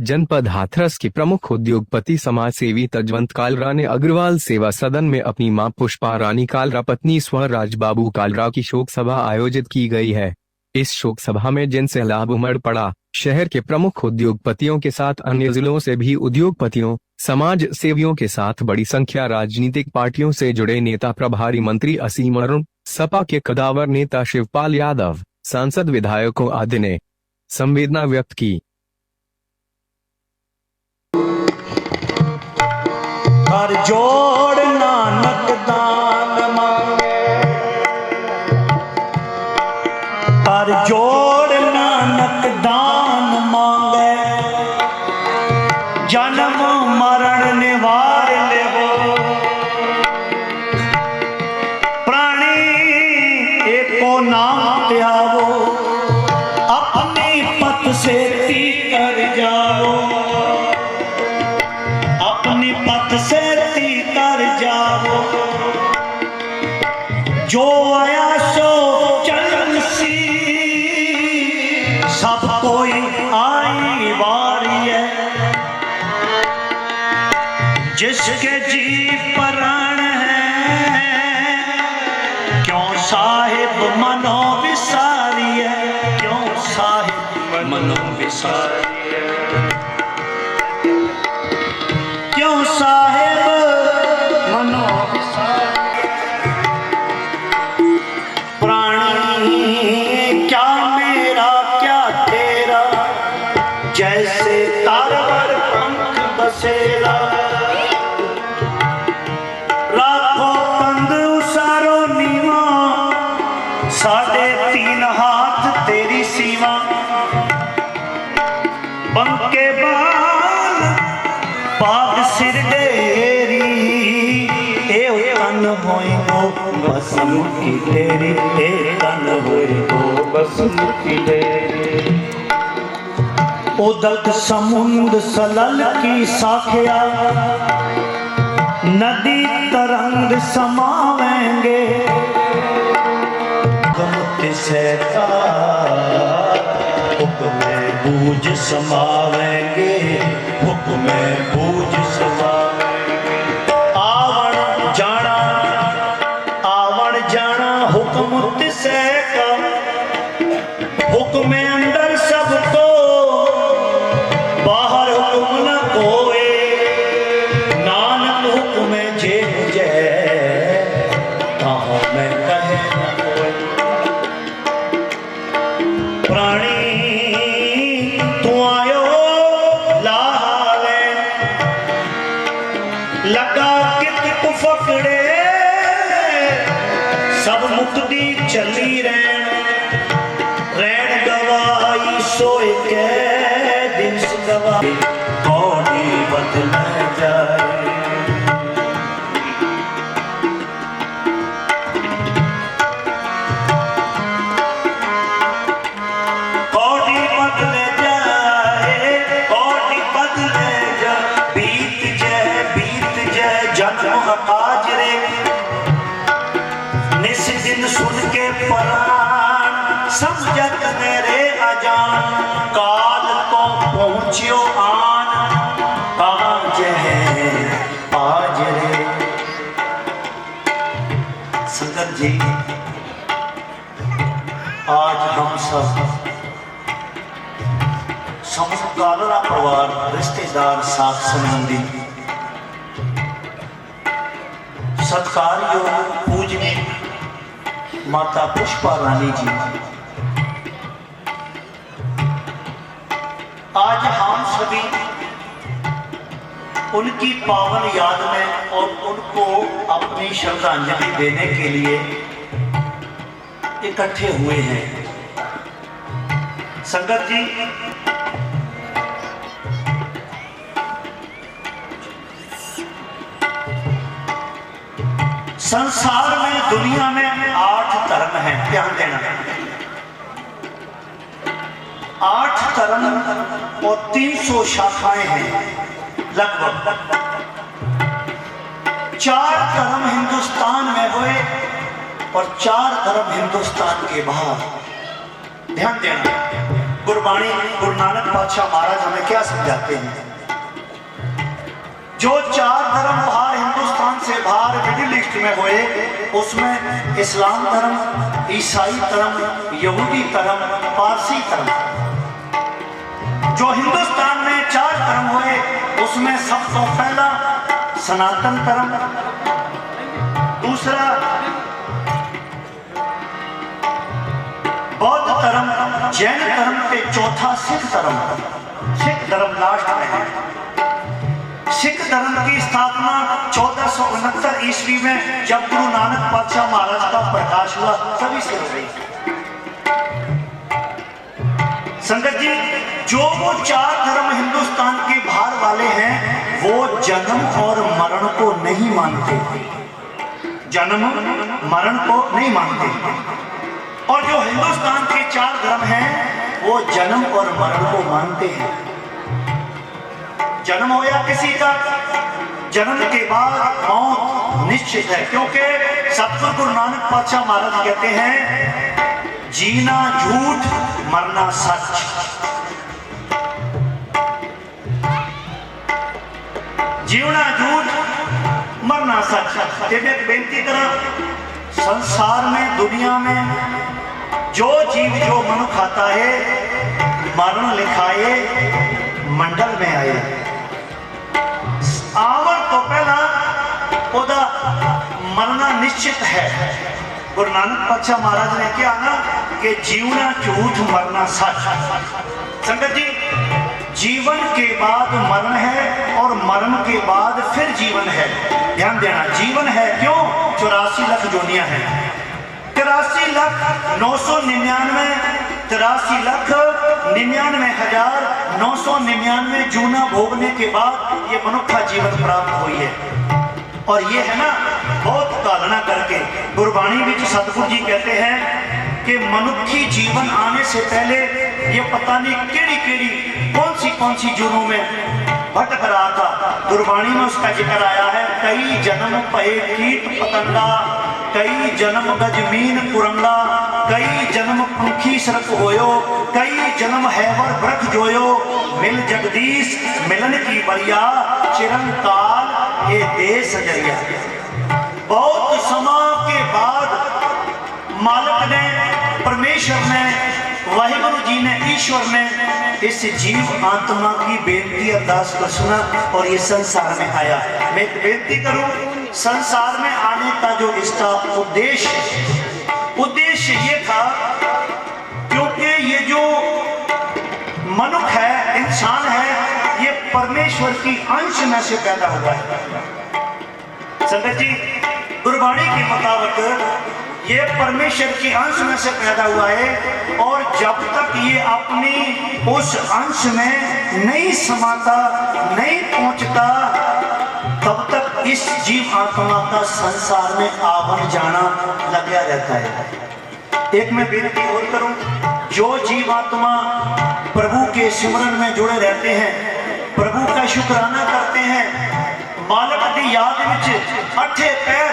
जनपद हाथरस के प्रमुख उद्योगपति समाज सेवी तजवंत कालरा ने अग्रवाल सेवा सदन में अपनी मां पुष्पा रानी कालरा पत्नी स्वराज बाबू कालरा की शोक सभा आयोजित की गई है। इस शोक सभा में जिन सैलाब उमड़ पड़ा, शहर के प्रमुख उद्योगपतियों के साथ अन्य जिलों से भी उद्योगपतियों, समाज सेवियों के साथ बड़ी संख्या राजनीतिक पार्टियों से जुड़े नेता, प्रभारी मंत्री असीम अरुण, सपा के कदावर नेता शिवपाल यादव, सांसद, विधायकों आदि ने संवेदना व्यक्त की। कर जोड़ नानक दान मांगे, कर जोड़ नानक दान मांगे, जन्म मरण निवार लेवो, प्राणी एको नाम त्यावो, अपनी पत से ती कर जाओ, अपनी पत से ती कर जाओ, जो आया सो चलन सी, सब कोई आई बारी है, जिसके जी प्राण है, क्यों साहिब मनो विसारी है, क्यों साहिब मनो विसारी है, क्यों साहिब मनो प्राणी क्या मेरा क्या तेरा, जैसे तारवर पंख बसेरा, राखो कंद उसारो नीवा, 3.5 हाथ तेरी सीमा, बंके बाल पाग सिर डेरी, ए तन होई गो बस मुट्ठी तेरी, ए तन होई गो बस मुट्ठी तेरी, उदक समुंद सलल की साखिया, नदी तरंग समावेंगे, हुक्म से हुक्म बूझ समावेंगे, हुक्म बूझ समावेंगे, आवण जाना हुक्म तिसे का, हुक्म अंदर सबको, बाहर हुक्म न कोई, नानक हुक्म जे मुझे, कहाँ मैं कहे न कोई, प्राणी तू आयो लाले, लगा कित फकड़े, सब मुक्ति चली रैन, रैन गवाई सोए के दिन गवाई, कौड़ी बदल जाए, कौड़ी बदल जाए, कौड़ी बदल जाए, बीत जाए जन्म आज रे, निस दिन सुन के प्राण समझत मेरे अजान, काल तो पहुंचियो आन, आज है आज रे। संगत जी, आज हम सब समस्त कालरा परिवार, रिश्तेदार, साथ संबंधी, सत्कार योग पूजनीय माता पुष्पा रानी जी, आज हम सभी उनकी पावन याद में और उनको अपनी श्रद्धांजलि देने के लिए इकट्ठे हुए हैं। संगत जी, संसार में, दुनिया में 8 धर्म हैं, ध्यान देना, 8 धर्म और 300 शाखाएं हैं लगभग। 4 धर्म हिंदुस्तान में हुए और 4 धर्म हिंदुस्तान के बाहर। ध्यान देना, गुरबाणी गुरु नानक पातशाह महाराज हमें क्या समझाते हैं? जो 4 धर्म बाहर हिंदुस्तान से बाहर मिडिल ईस्ट में हुए, उसमें इस्लाम धर्म, ईसाई धर्म, यहूदी धर्म, पारसी धर्म। जो हिंदुस्तान में 4 धर्म हुए, उसमें सबसे पहला सनातन धर्म, दूसरा बौद्ध धर्म, जैन धर्म के चौथा सिख धर्म। सिख धर्म लास्ट में है। सिख धर्म की स्थापना 1469 ईस्वी में जब गुरु नानक पातशाह महाराज का प्रकाश हुआ, तभी से हो गई। संगत जी, जो वो 4 धर्म हिंदुस्तान के बाहर वाले हैं, वो जन्म और मरण को नहीं मानते। जन्म मरण को नहीं मानते। और जो हिंदुस्तान के 4 धर्म हैं, वो जन्म और मरण को मानते हैं। जन्म होया किसी का, जन्म के बाद मौत निश्चित है, क्योंकि सतगुरु गुरु नानक पातशाह महाराज कहते हैं, जीना झूठ मरना सच। जीवना झूठ मरना सच। एक बेनती करा, संसार में दुनिया में जो जीव जो मनुष्य खाता है, मरण लिखाए मंडल में आए। आवन तो पहला ओदा मरना निश्चित है। गुरु नानक पातशाह महाराज ने क्या ना कि जीवना झूठ मरना सच। संगत जी, जीवन के बाद मरण है और मरण के बाद फिर जीवन है। ध्यान देना, जीवन है क्यों? 84 लाख जोनियां हैं। 83,99,99,999 जूना भोगने के बाद ये मनुष्य जीवन प्राप्त हुई है। और ये है ना बहुत कालना करके गुरबाणी में सतगुरु जी कहते हैं कि मनुष्य जीवन आने से पहले ये पता नहीं केड़ी केड़ी कौन सी जूनों में भटक रहा था। गुरबाणी में उसका जिक्र आया है, कई जन्म पहे कीट पतंगा, कई जन्म गजमीन कुरंगा, कई जन्म पंखी सरक होयो, कई जन्म हैवर व्रख जोयो, मिल जगदीश मिलन की बरिया, चिरंकाल ये देश सजरिया। बहुत समय के बाद मालिक ने, परमेश्वर ने, वाहिगुरु जी ने, ईश्वर ने इस जीव आत्मा की बेनती अरदास को सुना और ये संसार में आया। मैं एक बेनती करूं, संसार में आने का जो इसका उद्देश्य ये था, क्योंकि ये जो मनुष्य है, इंसान है, ये परमेश्वर की अंश में से पैदा हुआ है। संगत जी, गुरबाणी के मुताबिक ये परमेश्वर की अंश में से पैदा हुआ है, और जब तक ये अपनी उस अंश में नहीं समाता, नहीं पहुंचता, तब तक इस जीव आत्मा का संसार में आवन जाना लगा रहता है। एक मैं बेनती और करूं, जो जीव आत्मा प्रभु के सिमरन में जुड़े रहते हैं, प्रभु का शुक्राना करते हैं, मालिक की याद में 8 पैर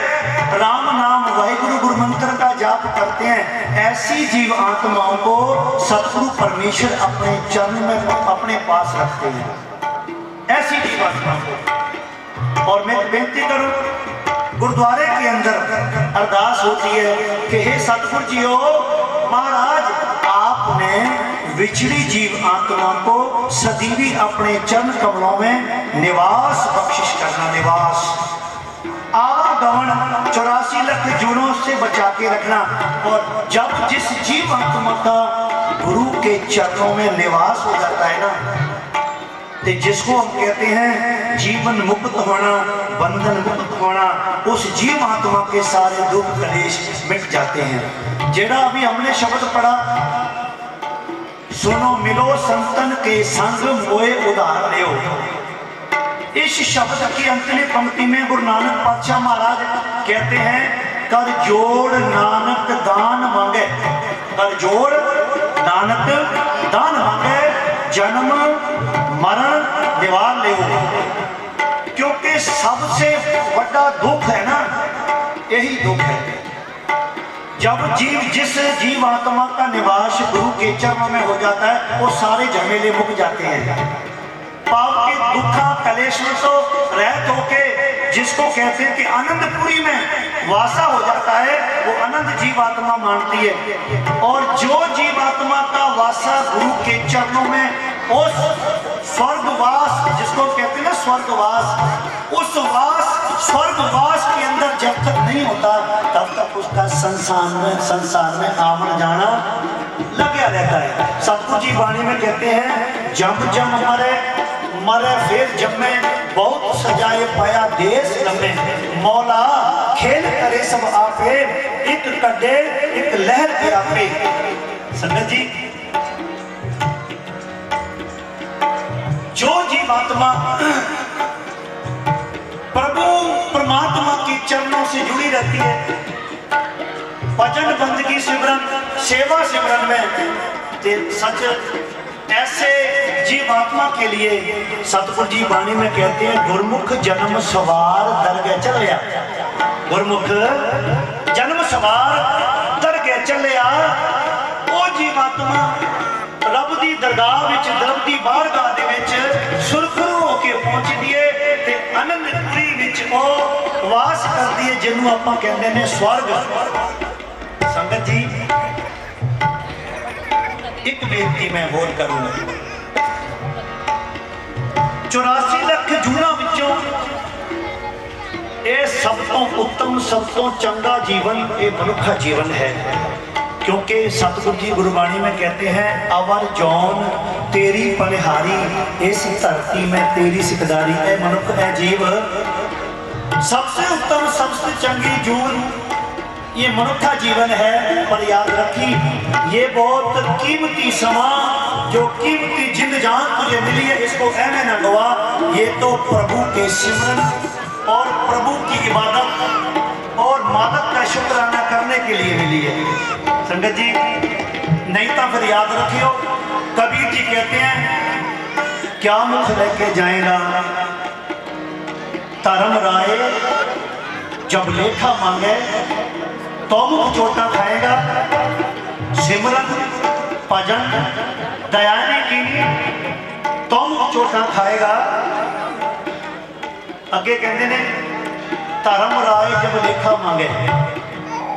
राम नाम वाहिगुरु गुरु मंत्र का जाप करते हैं, ऐसी जीव आत्माओं को सतगुरु परमेश्वर अपने चरण में अपने पास रखते हैं। ऐसी जीव आत्माओं को। और मैं बेनती करूं, गुरुद्वारे के अंदर अरदास होती है कि हे सतगुरु जी हो महाराज, आपने विछड़ी जीव आत्मा को सदीवी अपने चरण कमलों में निवास बख्शिश करना। निवास आवागमन 84 लाख जूनों से बचा के रखना। और जब जिस जीव आत्मा का गुरु के चरणों में निवास हो जाता है ना, तो जिसको हम कहते हैं जीवन मुक्त होना, बंधन मुक्त होना, उस जीव आत्मा के सारे दुख कलेश मिट जाते हैं। जेड़ा अभी हमने शब्द पढ़ा, सुनो मिलो संतन के संग मोए उधार लियो, इस शब्द की अंतिम पंक्ति में गुरु नानक पातशाह महाराज कहते हैं, कर जोड़ नानक दान मांगे, कर जोड़ नानक दान मांगे, जन्म मरण निवार ले। क्योंकि सबसे बड़ा दुख है ना, यही दुख है। जब जिस जीव आत्मा का निवास गुरु के चरणों में हो जाता है वो सारे झमेले मुक जाते हैं। पाप के दुखा कलेश में तो रहत होके जिसको कहते हैं कि आनंदपुरी में वासा हो जाता है वो आनंद जीवात्मा मानती है। और जो जीवात्मा का वासा गुरु के चरणों में उस स्वर्गवास जिसको कहते हैं ना स्वर्गवास, उस स्वर्गवास के अंदर जब तक नहीं होता तब तक उसका संसार में आवन जाना लगा रहता है। सतगुरु जी वाणी में कहते हैं जब जब मरे फिर जब में बहुत सजाए पाया देश लम्बे, मौला खेल करे सब आपे, एक कड्डे एक लहर के आपे। संगत जी, जो जीवात्मा प्रभु परमात्मा के चरणों से जुड़ी रहती है, भजन बंदगी सिमरन सेवा सिमरन में सच ऐसे जीवात्मा के लिए सतगुरु जी वाणी में कहते हैं गुरमुख जन्म सवार दरगह चलिया, गुरमुख जन्म सवार दरगह चलिया। वो जीवात्मा रब दी दरगाह विच रब दी बारगाह दे विच सुरखरू होके पहुंचदी है ते आनंदपुरी विच ओ वास करदी है जिन्हों आपां कहंदे ने स्वर्ग। संगत जी, एक बेनती मैं होर करूंगा। 84 लाख जूना विचों ये सब तो उत्तम सब तो चंगा जीवन ये मनुखा जीवन है, क्योंकि सतगुरु जी गुरबाणी में कहते हैं अवर जौन तेरी पनिहारी, इस धरती में तेरी सिकदारी। ए मनुख है जीव सबसे उत्तम सबसे चंगी जून ये मनुखा जीवन है। पर याद रखी ये बहुत कीमती समा जो कीमती जिंद जान तुझे मिली है इसको ऐने ना गवा। ये तो प्रभु के सिमरन और प्रभु की इबादत और मादक का शुक्राना करने के लिए मिली है। संगत जी, नहीं तो फिर याद रखियो कबीर जी कहते हैं क्या मुख लेके जाएगा धर्म राय, जब लेखा मांगे तो मुख चोटा खाएगा। सिमरन भजन दया ने की तो मुख चोटा खाएगा। अगे कहते ने धर्म राय जब लेखा मांगे,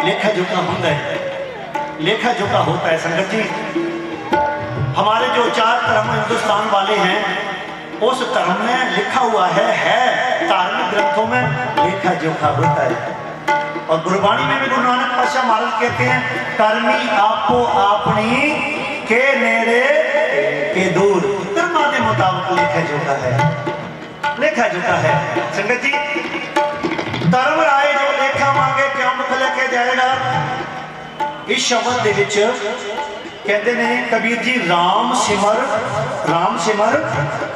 लेखा जोखा होता है, लेखा जोखा होता है। संगत जी, हमारे जो 4 धर्म हिंदुस्तान वाले हैं उस धर्म में लिखा हुआ है धार्मिक ग्रंथों में लेखा जोखा होता है। और गुरबाणी में भी गुरु नानक पातशाह महाराज कहते हैं कर्मी आपो आपनी के नेड़े के दूर, धर्मा के मुताबिक लेखा जोखा है, लेखा जोखा है। संगत जी, धर्म राय जो लेखा मांगे क्या मुख लेके जाएगा। इस शब्द दे विच कहते ने कबीर जी राम सिमर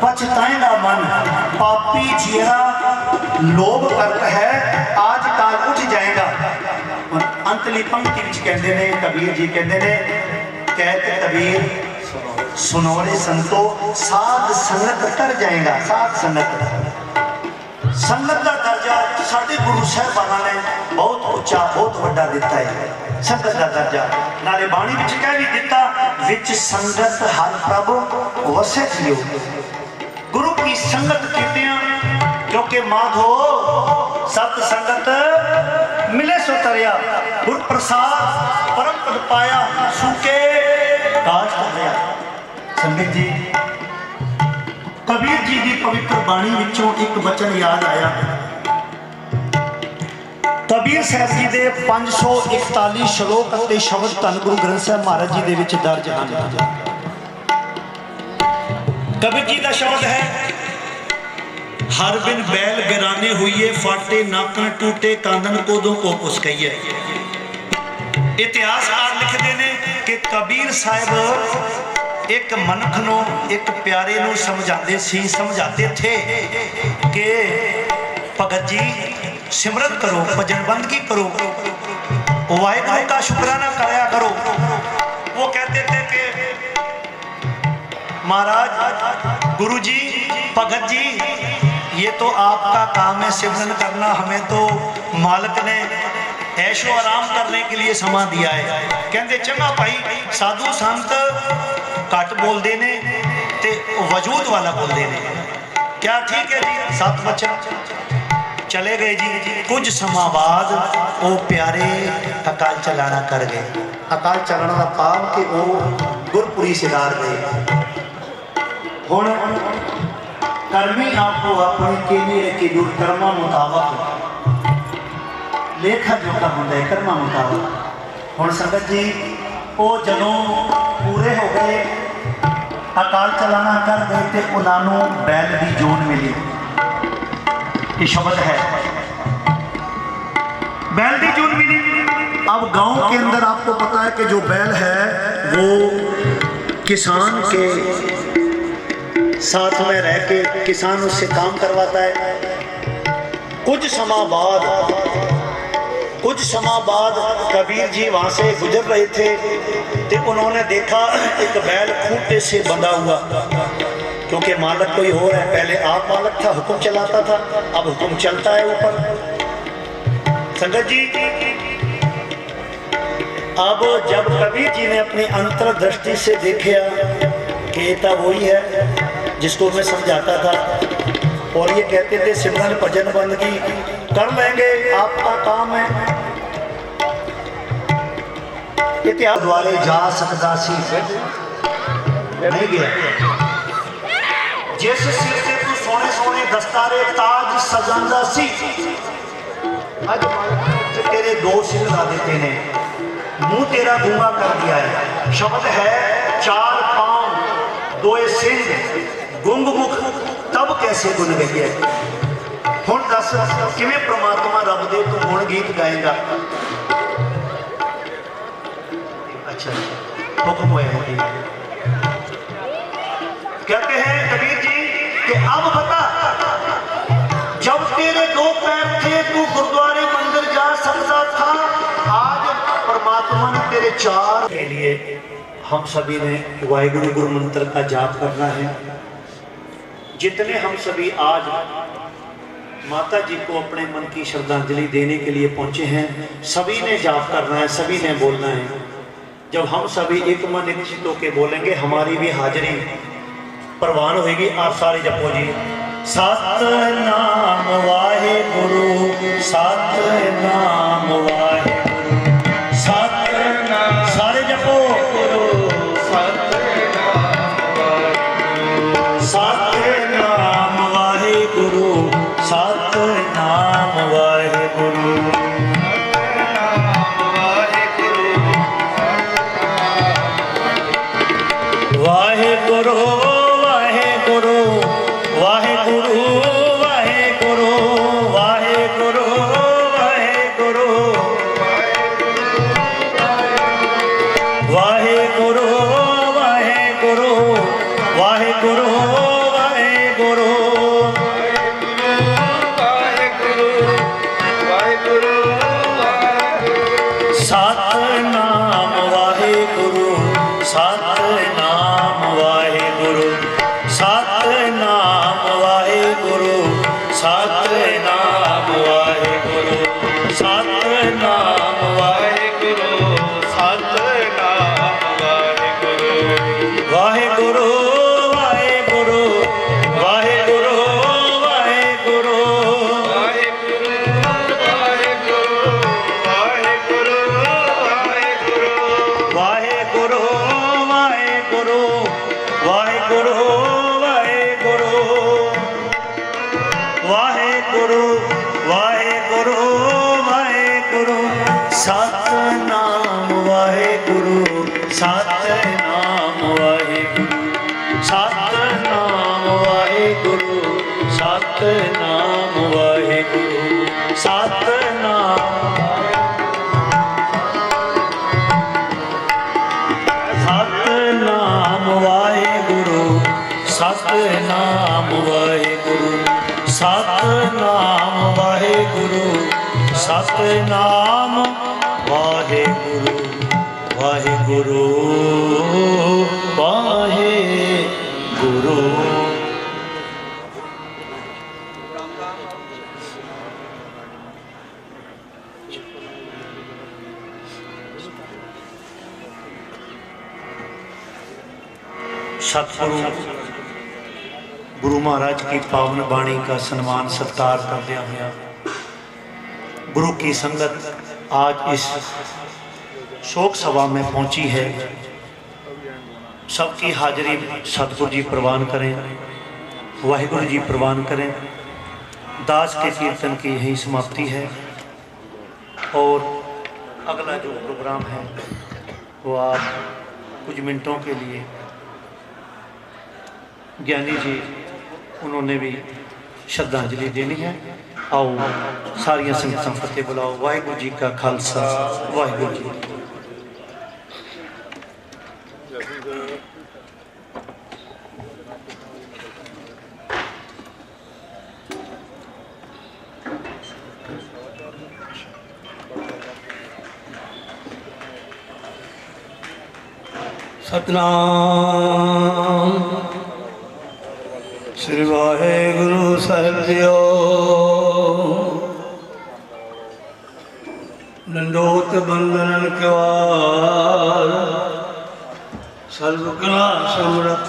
पछताएगा मन, पापी जिया लोभ करता है आज काल उठ जाएगा। और अंतली पंक्ति विच कहते ने कबीर जी कहते ने कहते कबीर सुनो रे संतो साध संगत कर जाएगा। साध संगत का दर्जा साडे गुरु साहिबाना ने बहुत उच्चा बहुत बड़ा दिता है। संगत का दर्जा नाले बाणी विच कह भी दिता विच संगत हर प्रभु वसे थियो। गुरु की संगत कीते क्योंकि माधो सत संगत मिले सो तरया, गुर प्रसाद परम पद पाया सुके काज करया। संगत जी, कबीर जी की पवित्र बाणी विचों एक वचन याद आया। कबीर साहब जी दे 541 श्लोक अते शब्द धन गुरु ग्रंथ साहब महाराज जी दे विच दर्ज हैं। कबीर जी का शब्द है हर बिन बैल गिराने हुई फाटे नाकन टूटे कांदन कोदों को पुसकइए। इतिहासकार लिखते हैं कि कबीर साहब एक मनख नो एक प्यारे नो समझाते थे कि भगत जी सिमरन करो, भजन बंदगी करो, वाहिगुरु का शुक्राना कराया करो। वो कहते थे कि महाराज गुरु जी भगत जी ये तो आपका काम है सिमरन करना, हमें तो मालिक ने ऐशो आराम करने के लिए समा दिया है। कहते चंगा भाई साधु संत घट बोलते ने ते वजूद वाला बोलते ने, क्या ठीक है जी। 7 बच्चन चले गए जी। कुछ समा बाद वो प्यारे अकाल चलाना कर गए। अकाल चलाना का भाव कि वो गुरपुरी सिधार गए। हुण कर्मी आपको अपने केले के दूर कर्मा मुताबक लेखा जोखा होंगे कर्मा मुताबक। हुण संगत जी वो जदों पूरे हो गए अकाल चलाना कर गए तो उन्होंने बैल की जोन मिली। ये शब्द है बैल की जोन मिली। अब गांव के अंदर आपको पता है कि जो बैल है वो किसान के साथ में रह के किसान उससे काम करवाता है। कुछ समय बाद कबीर जी वहाँ से गुजर रहे थे तो उन्होंने देखा एक बैल खूंटे से बंधा हुआ, क्योंकि मालिक कोई और है। पहले आप मालिक था, हुक्म चलाता था, अब हुक्म चलता है ऊपर। संगत जी अब जब कबीर जी ने अपनी अंतर्दृष्टि से देखा कि ये वही है जिसको मैं समझाता था, और ये कहते थे सिमरन भजन बंदगी कर लेंगे आपका काम है, इतिहास द्वारे जा सकता सी नहीं गया। जिस सिर से तू सोने सोने दस्तारे ताज सजांदा सी, अज तेरे 2 सिर ला देते ने, मुंह तेरा गूंगा कर दिया है। शब्द है 4 पांव 2 सिंह गुंग मुख तब कैसे गुन गई है। हुण दस किवें परमात्मा रब दे तू गुण गीत गाएगा। अच्छा हुक्म हुए हैं। कहते हैं कबीर जी कि अब बता जब तेरे 2 पैर थे तू गुरुद्वारे मंदिर जा सकता था, आज परमात्मा ने तेरे 4 के लिए हम सभी ने वाहिगुरु गुरु मंत्र का जाप करना है। जितने हम सभी आज माता जी को अपने मन की श्रद्धांजलि देने के लिए पहुंचे हैं, सभी ने जाप करना है, सभी ने बोलना है। जब हम सभी एक मन एक चित्त होके बोलेंगे हमारी भी हाजिरी प्रवान होगी। आप सारे जपो जी। सतनाम वाहिगुरु सतनाम वाहिगुरु सतनाम, सारे जपो सतनाम वाहिगुरु सतनाम वाहिगुरु वाहिगुरु वाहिगुरु वाहिगुरु वाहिगुरु वाहिगुरु वाहिगुरु वाहिगुरु वाहिगुरु वाहिगुरु वाहिगुरु सतनाम वाहिगुरु सतनाम वाहिगुरु सतनाम वाहिगुरु सतनाम वाहिगुरु सतनाम वाहिगुरु सतनाम वाहिगुरु वाहिगुरु वाहिगुरु वाहिगुरु वाहिगुरु वाहिगुरु वाहिगुरु वाहिगुरु वाहिगुरु वाहिगुरु वाहिगुरु सतनाम वाहिगुरु सतनाम वाहिगुरु सतनाम वाहिगुरु सतनाम वाहिगुरु सतनाम सतनाम वाहिगुरु सतनाम वाहिगुरु सतनाम वाहिगुरु सतनाम वाहिगुरु वाहिगुरु वाहिगुरु। सतगुरु गुरु महाराज की पावन बाणी का सम्मान सत्कार करदे हुए गुरु की संगत आज इस शोक सभा में पहुंची है। सबकी हाजिरी सतगुरु जी प्रवान करें, वाहिगुरु जी प्रवान करें। दास के कीर्तन की यही समाप्ति है और अगला जो प्रोग्राम है वो आप कुछ मिनटों के लिए ज्ञानी जी उन्होंने भी श्रद्धांजलि देनी है। आओ सारिया संगतां फतेह बुलाओ। वाहिगुरु जी का खालसा, वाहिगुरु जी। सतनाम श्री वाहेगुरु साहिब जीओ। दंडोत बंदनन केवाल सर्व कला समरथ।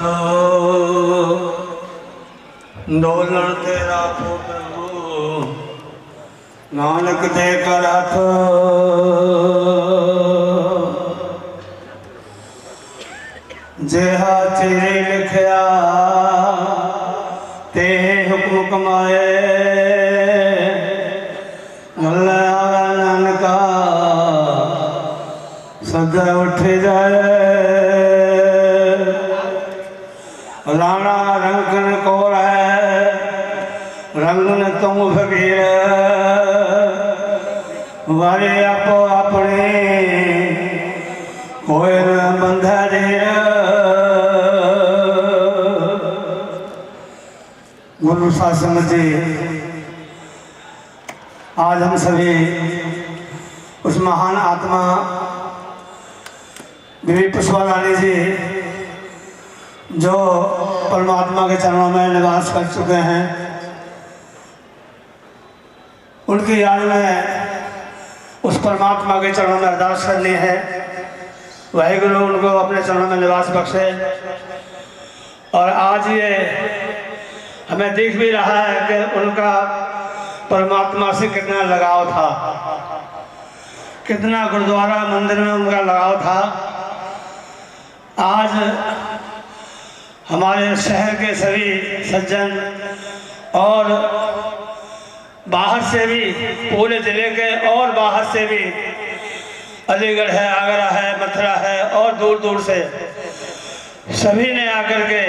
डोलण तेरा को प्रभु नानक दे कर हाथ। जेहा तेरे लिखया ते हुक्म कमाए। नानका सदा उठ जाए। राणा रंगन कौर है रंगन तुम फकीर। वारे आपो अपने कोई न बंधा देर। गुरु शासन जी आज हम सभी उस महान आत्मा बीबी पुष्पा रानी जी जो परमात्मा के चरणों में निवास कर चुके हैं, उनकी याद में उस परमात्मा के चरणों में अरदास करनी है। वाहिगुरु उनको अपने चरणों में निवास बख्शे। और आज ये हमें दिख भी रहा है कि उनका परमात्मा से कितना लगाव था, कितना गुरुद्वारा मंदिर में उनका लगाव था। आज हमारे शहर के सभी सज्जन और बाहर से भी, पूरे ज़िले के और बाहर से भी, अलीगढ़ है, आगरा है, मथुरा है और दूर दूर से सभी ने आकर के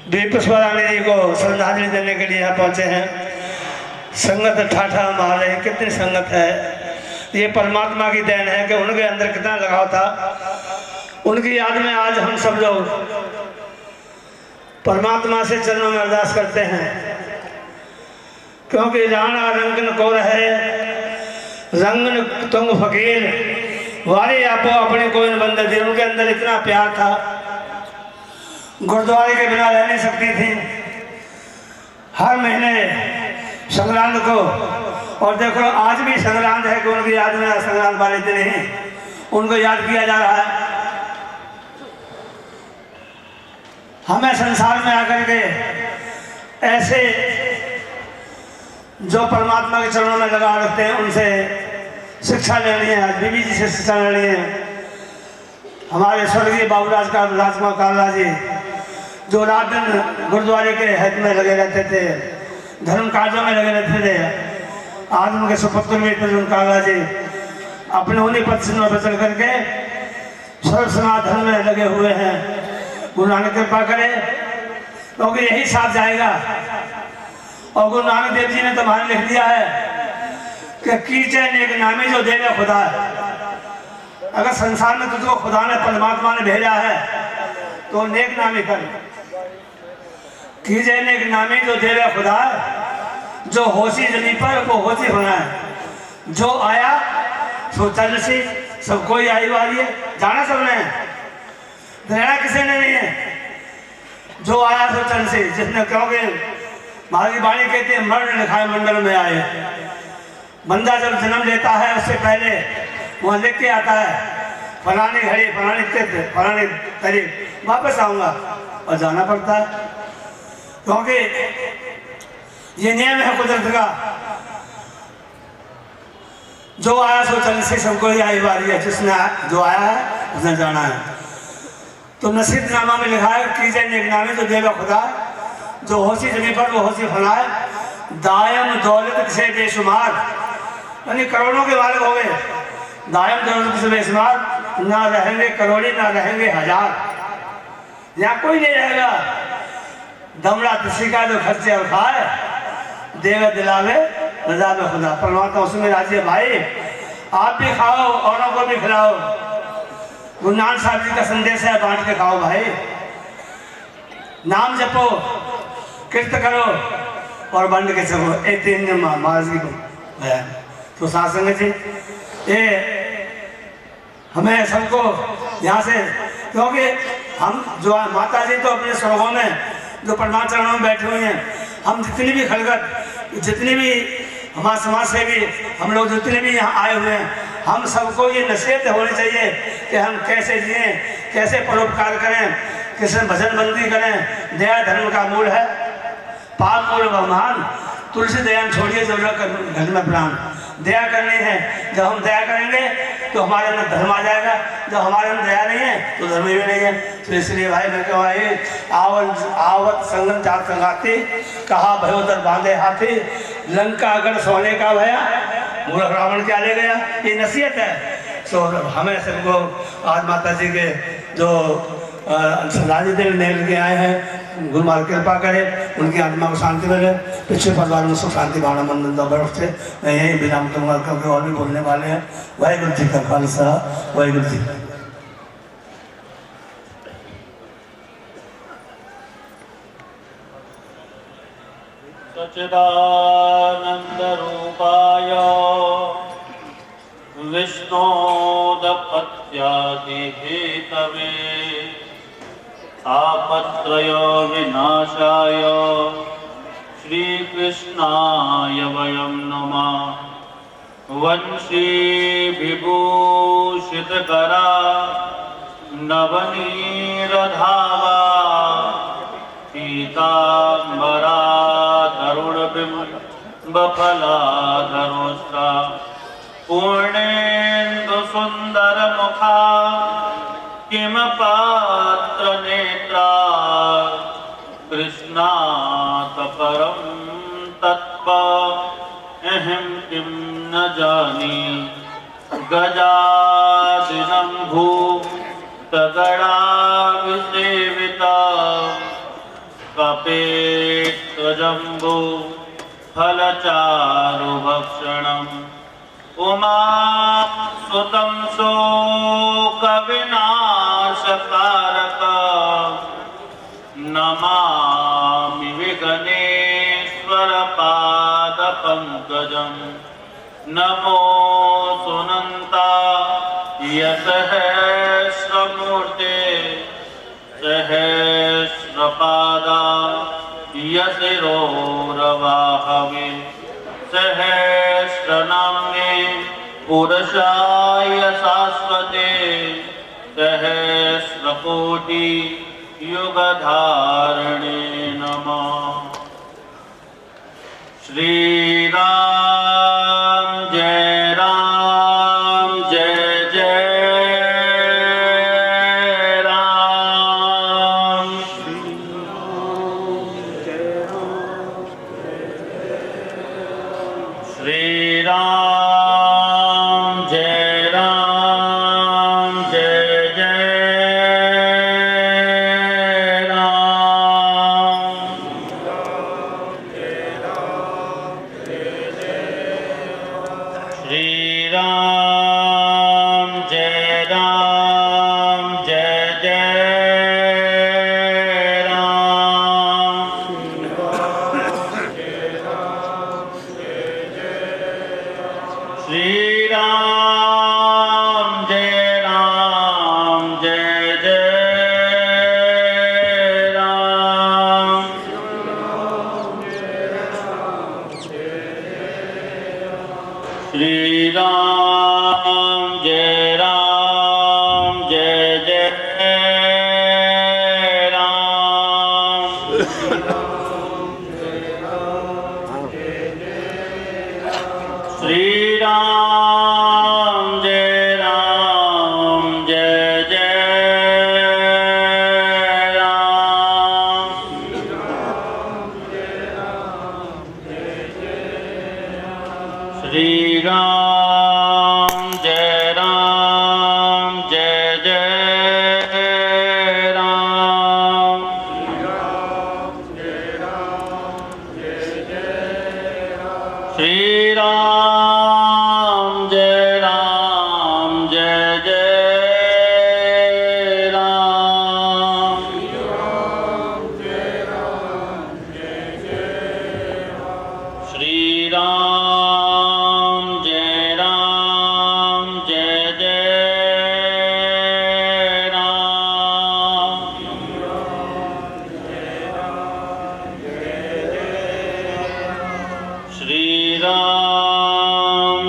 बीबी पुष्पा रानी जी को श्रद्धांजलि देने के लिए यहाँ पहुँचे हैं। संगत ठाठा मार रहे, कितनी संगत है। ये परमात्मा की देन है कि उनके अंदर कितना लगाव था। उनकी याद में आज हम सब लोग परमात्मा से चरणों में अरदास करते हैं, क्योंकि राणा रंगन कौर है रंगन तुम फकीर। वारे आपो अपने कोई न बंदे थे। उनके अंदर इतना प्यार था, गुरुद्वारे के बिना रह नहीं सकती थी। हर महीने संक्रांत को, और देखो आज भी संक्रांत है कि उनकी याद में संक्रांत वाले दिन ही उनको याद किया जा रहा है। हमें संसार में आकर के ऐसे जो परमात्मा के चरणों में लगा रखते हैं उनसे शिक्षा लेनी है। आज बीबी जी से शिक्षा लेनी है। हमारे स्वर्गीय बाबूराज का राजकुमार काला जी जो रात दिन गुरुद्वारे के हित में लगे रहते थे, धर्म कार्यों में लगे रहते थे, आज उनके सुपुत्र भी काला जी अपने उन्हीं पद पर चल करके सर्व समाज धर्म में लगे हुए हैं। गुरु नानक कृपा करे, क्योंकि यही साथ जाएगा। और गुरु नानक देव जी ने तुम्हारे लिख दिया है कि कीचे नेक नामी जो देवे खुदा है। अगर संसार में तुझको खुदा ने परमात्मा ने भेजा है तो नेक नामी कर। कीजे नेक नामी जो देवे खुदा है। जो होशी जमी पर वो होशी होना है। जो आया सो चल सी, सब कोई आई वाली है, जाना सबने, रहना किसी ने नहीं है। जो आया सो चल सी, जिसने क्योंकि महाराज वाणी कहती है मरण लिखा है मंडल में आए। बंदा जब जन्म लेता है उससे पहले वह लिख के आता है फलाने घड़ी फलाने तिथि फलाने तारीख वापस आऊँगा, और जाना पड़ता है क्योंकि ये नियम है कुदरत का। जो आया सो चल से सबको ही आई बारी है, जिसने जो आया है उसने जाना है। तो नसीब नामा में लिखा है कीजिए नेकनामी जो देगा खुदा, जो होशी जमी पर वो होशी फलाए, दायम दौलत से बेशुमार, यानी करोड़ों के मालिक हो गए, दायम दौलत से बेशुमार, ना रहेंगे करोड़ी ना रहेंगे हजार, यहाँ कोई नहीं रहेगा। दमड़ा किसी का जो खर्चे और खाए, देवे दिलावे रजा में खुदा, परमात्मा उसमें राजी है। भाई आप भी खाओ औरों को भी खिलाओ, गुरु नानक साहब जी का संदेश है, बांट के खाओ भाई, नाम जपो कीर्त करो और बंद के सको। एक दिन महाराज जी को तो सासंग जी ये हमें सबको यहाँ से, क्योंकि हम जो माता जी तो अपने स्वर्गों में जो परमात्मा चरणों में बैठे हुए हैं, हम जितनी भी खलगत जितनी भी हमारे समाज से भी हम लोग जितने भी यहाँ आए हुए हैं, हम सबको ये नसीहत होनी चाहिए कि हम कैसे जिए, कैसे परोपकार करें, कैसे भजन बंदी करें। दया धर्म का मूल है, पाप मूल भगवान, तुलसी दया छोड़िए जरूरत घर में प्राण। दया करनी है, जब हम दया करेंगे तो हमारे अंदर धर्म आ जाएगा, जब हमारे अंदर दया नहीं है तो धर्म भी नहीं है। तो इसलिए भाई मैं कहूँ आवत संगम जात संगाती, कहा भयोदर बांधे हाथी, लंका अगर सोने का भया मूर्ख रावण क्या ले गया, ये नसीहत है। तो हमें सबको आज माता जी के जो राजी देव नेल के आए हैं, गुरु महाराज कृपा करे, उनकी आत्मा को शांति मिले, पिछले परिवार में सुख शांति भावना मंदिर बरफ से मैं यही विराम दूंगा, क्योंकि और भी बोलने वाले हैं। वाहिगुरु जी का खालसा, वाहिगुरु जी। सच्चिदानंद रूपाय विष्णोदपत्यादि हेतवे तापत्रय विनाशाय श्रीकृष्णाय वयं नमः। वंशी विभूषितकरा नवनीरधावा पीताम्बरा तरुणबिम्बफलाधरोष्टा पूर्णेन्दु सुन्दरमुखा किम पात्र नेत्रा कृष्णात् परं तत्त्व अहं किं न जाने। गजादिनं भूतगणाभिसेविता कपेत्वजम्बो फलचारुभक्षणम् उमासुतं शोकविनाशकारक नमामि विघ्नेश्वरपादपङ्कजम्। नमो सुनन्ता सहस्रमूर्ते सहस्रपादा यशिरोरवाहवे सहस्रनाम्ने पुरुषाय शाश्वते सहस्रकोटि युगधारणे नमः। श्री राम जय राम जय जय राम। श्री राम जय राम जय जय राम। श्री राम जय राम जय जय राम। श्री राम जय राम जय जय राम। श्री राम जय राम श्री राम जय जय राम। श्री राम जय जय राम। श्री राम जय जय राम। श्री राम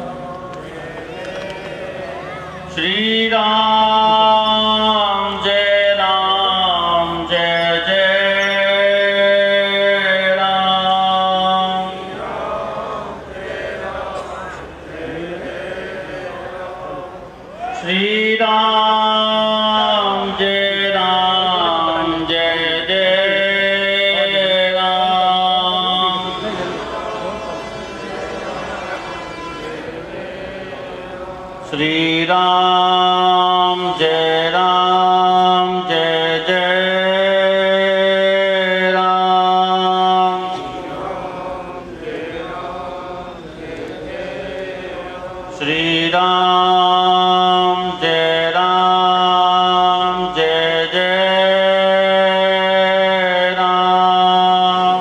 जय जय राम। श्री राम जय जय राम। श्री राम जय जय राम। श्री राम जय जय राम। श्री राम जय जय राम।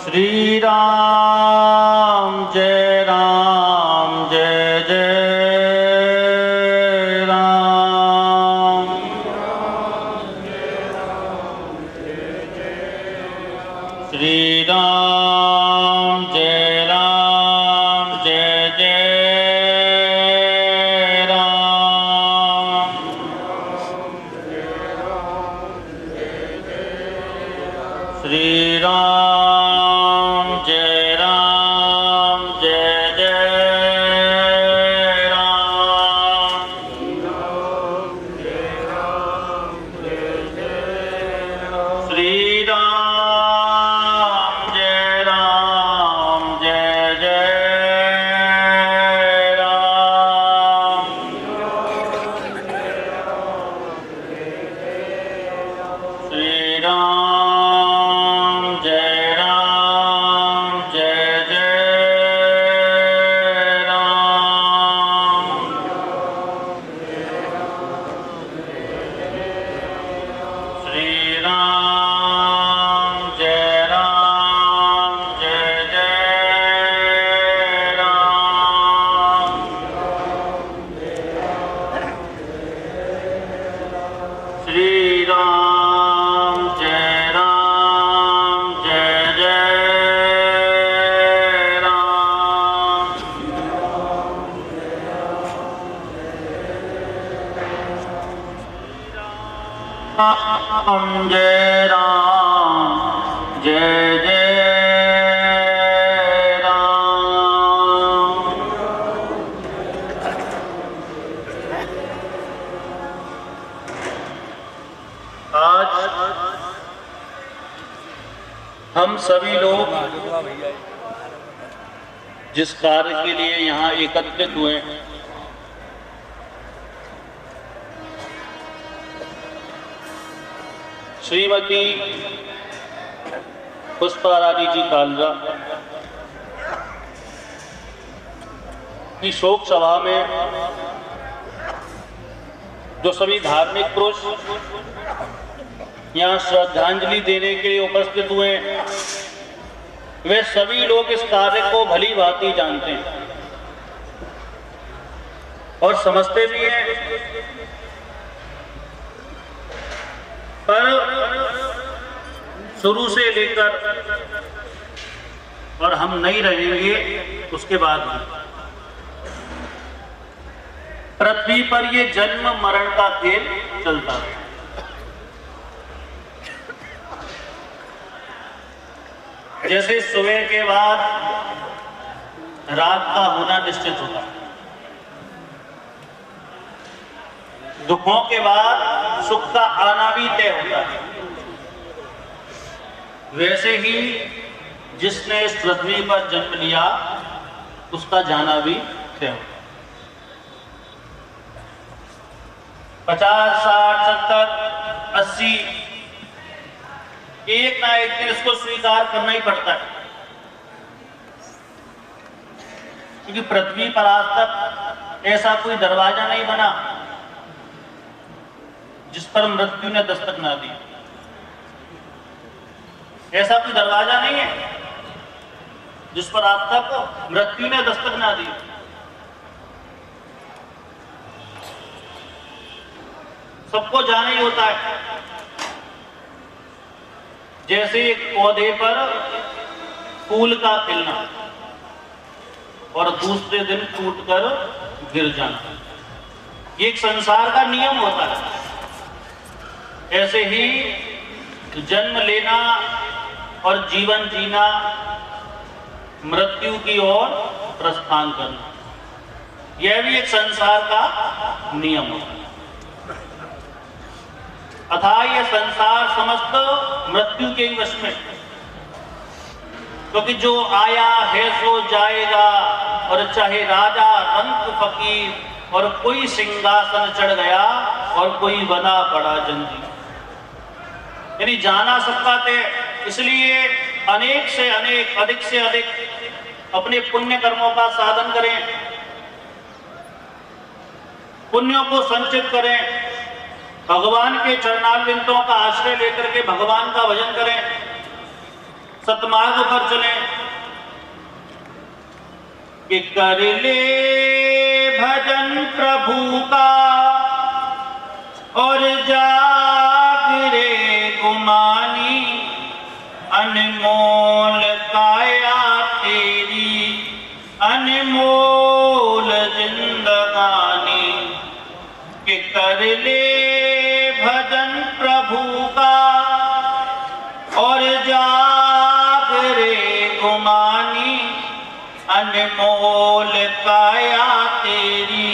श्री राम जय जय राम। श्री राम जय जय राम। श्री राम जय जय राम। श्री राम जय जय राम। श्री राम जय जय राम। श्री राम जय जय राम। श्री राम जय जय राम। राम जय जय राम। आज हम सभी लोग जिस कार्य के लिए यहाँ एकत्रित हुए हैं, श्रीमती पुष्पा रानी जी कालरा की शोक सभा में जो सभी धार्मिक पुरुष यहाँ श्रद्धांजलि देने के लिए उपस्थित हुए हैं, वे सभी लोग इस कार्य को भली भांति जानते हैं और समझते भी हैं, पर शुरू से लेकर और हम नहीं रहेंगे उसके बाद पृथ्वी पर ये जन्म मरण का खेल चलता है। जैसे सुबह के बाद रात का होना निश्चित होता है, दुखों के बाद सुख का आना भी तय होता है, वैसे ही जिसने इस पृथ्वी पर जन्म लिया उसका जाना भी तय होता है। 50, 60, 70, 80 एक ना एक दिन इसको स्वीकार करना ही पड़ता है, क्योंकि पृथ्वी पर आज तक ऐसा कोई दरवाजा नहीं बना जिस पर मृत्यु ने दस्तक ना दी। ऐसा कोई दरवाजा नहीं है जिस पर आज तक मृत्यु ने दस्तक ना दी। सबको जाना ही होता है। जैसे एक पौधे पर फूल का खिलना और दूसरे दिन टूटकर गिर जाना, ये एक संसार का नियम होता है। ऐसे ही जन्म लेना और जीवन जीना, मृत्यु की ओर प्रस्थान करना, यह भी एक संसार का नियम होता है। अतः यह संसार समस्त मृत्यु के ही वश में, क्योंकि जो आया है सो जाएगा, और चाहे राजा रंक फकीर और कोई सिंहासन चढ़ गया और कोई बना पड़ा जंजीर, यानी जाना सबका तय। इसलिए अनेक से अनेक, अधिक से अधिक अपने पुण्य कर्मों का साधन करें, पुण्यों को संचित करें, भगवान के चरणारविंदों का आश्रय लेकर के भगवान का भजन करें, सतमार्ग पर चलें। कि कर ले भजन प्रभु का और जाग रे गुमानी, अनमोल काया तेरी अनमोल जिंदगानी। कि कर ले भजन प्रभु का और जाग रे गुमानी, अनमोल काया तेरी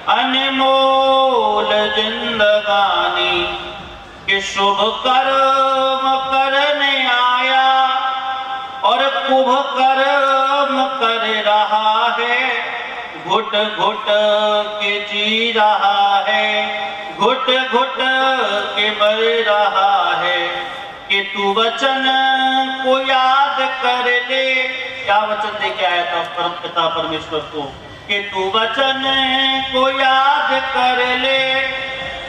अनमोल जिंदगानी। कि शुभ कर्म करने आया और कुभ कर्म कर रहा है, घुट घुट के जी रहा है, घुट घुट के मर रहा है। कि तू वचन को याद कर ले, क्या वचन दे के आया था परम पिता परमेश्वर को, कि तू वचन को याद कर ले,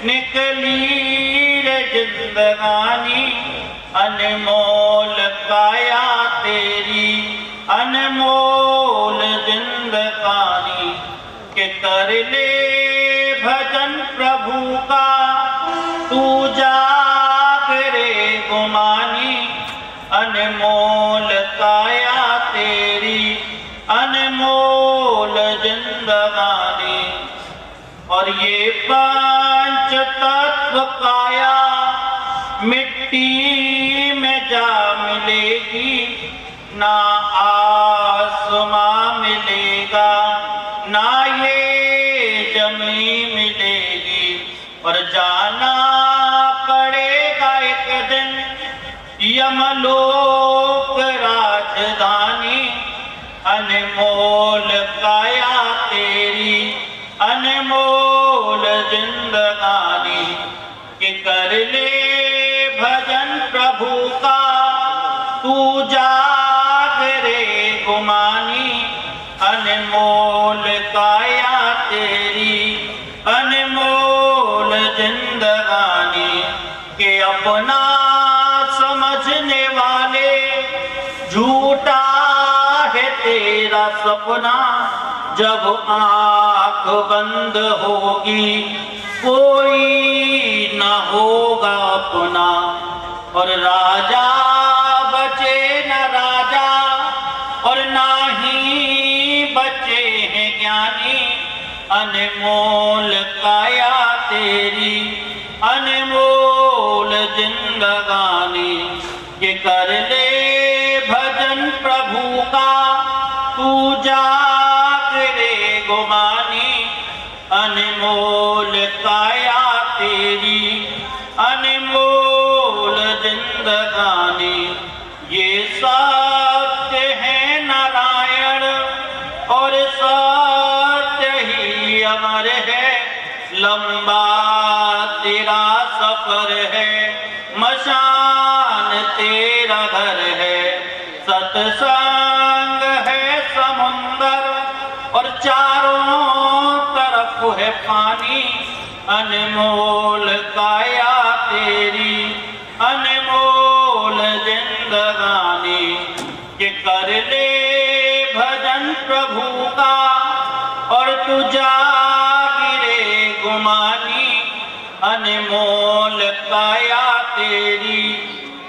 निकली रे जिंदगानी, अनमोल काया तेरी अनमोल जिंदगानी। के कर ले भजन प्रभु का तू जाग रे गुमानी, अनमोल काया तेरी अनमोल जिंदगानी। और ये पंच तत्व काया मिट्टी में जा मिलेगी, ना आसमां मिलेगा ना ये जमीन मिलेगी। और जाना पड़ेगा एक दिन यमलोक राजधानी, अनमोल काया तेरी अनमोल जिंदगानी। कि कर ले भजन प्रभु का तू जाग रे गुमानी, अनमोल काया तेरी अनमोल जिंदगानी। के अपना समझने वाले झूठा है तेरा सपना, जब आंख बंद होगी कोई न होगा अपना। और राजा बचे न राजा और ना ही बचे हैं ज्ञानी, अनमोल काया तेरी अनमोल जिंदगानी। ये कर ले भजन प्रभु का तू जाग रे गुमानी, अनमोल काया जिंदगानी, ये सत्य है नारायण और सत्य ही अमर है। लंबा तेरा सफर है, मशान तेरा घर है। सत्संग है समुंदर और चारों तरफ है पानी। अनमोल काया तेरी, अनमोल जिंदगानी, कि कर ले भजन प्रभु का और तू जागिरे गुमानी। अनमोल काया तेरी,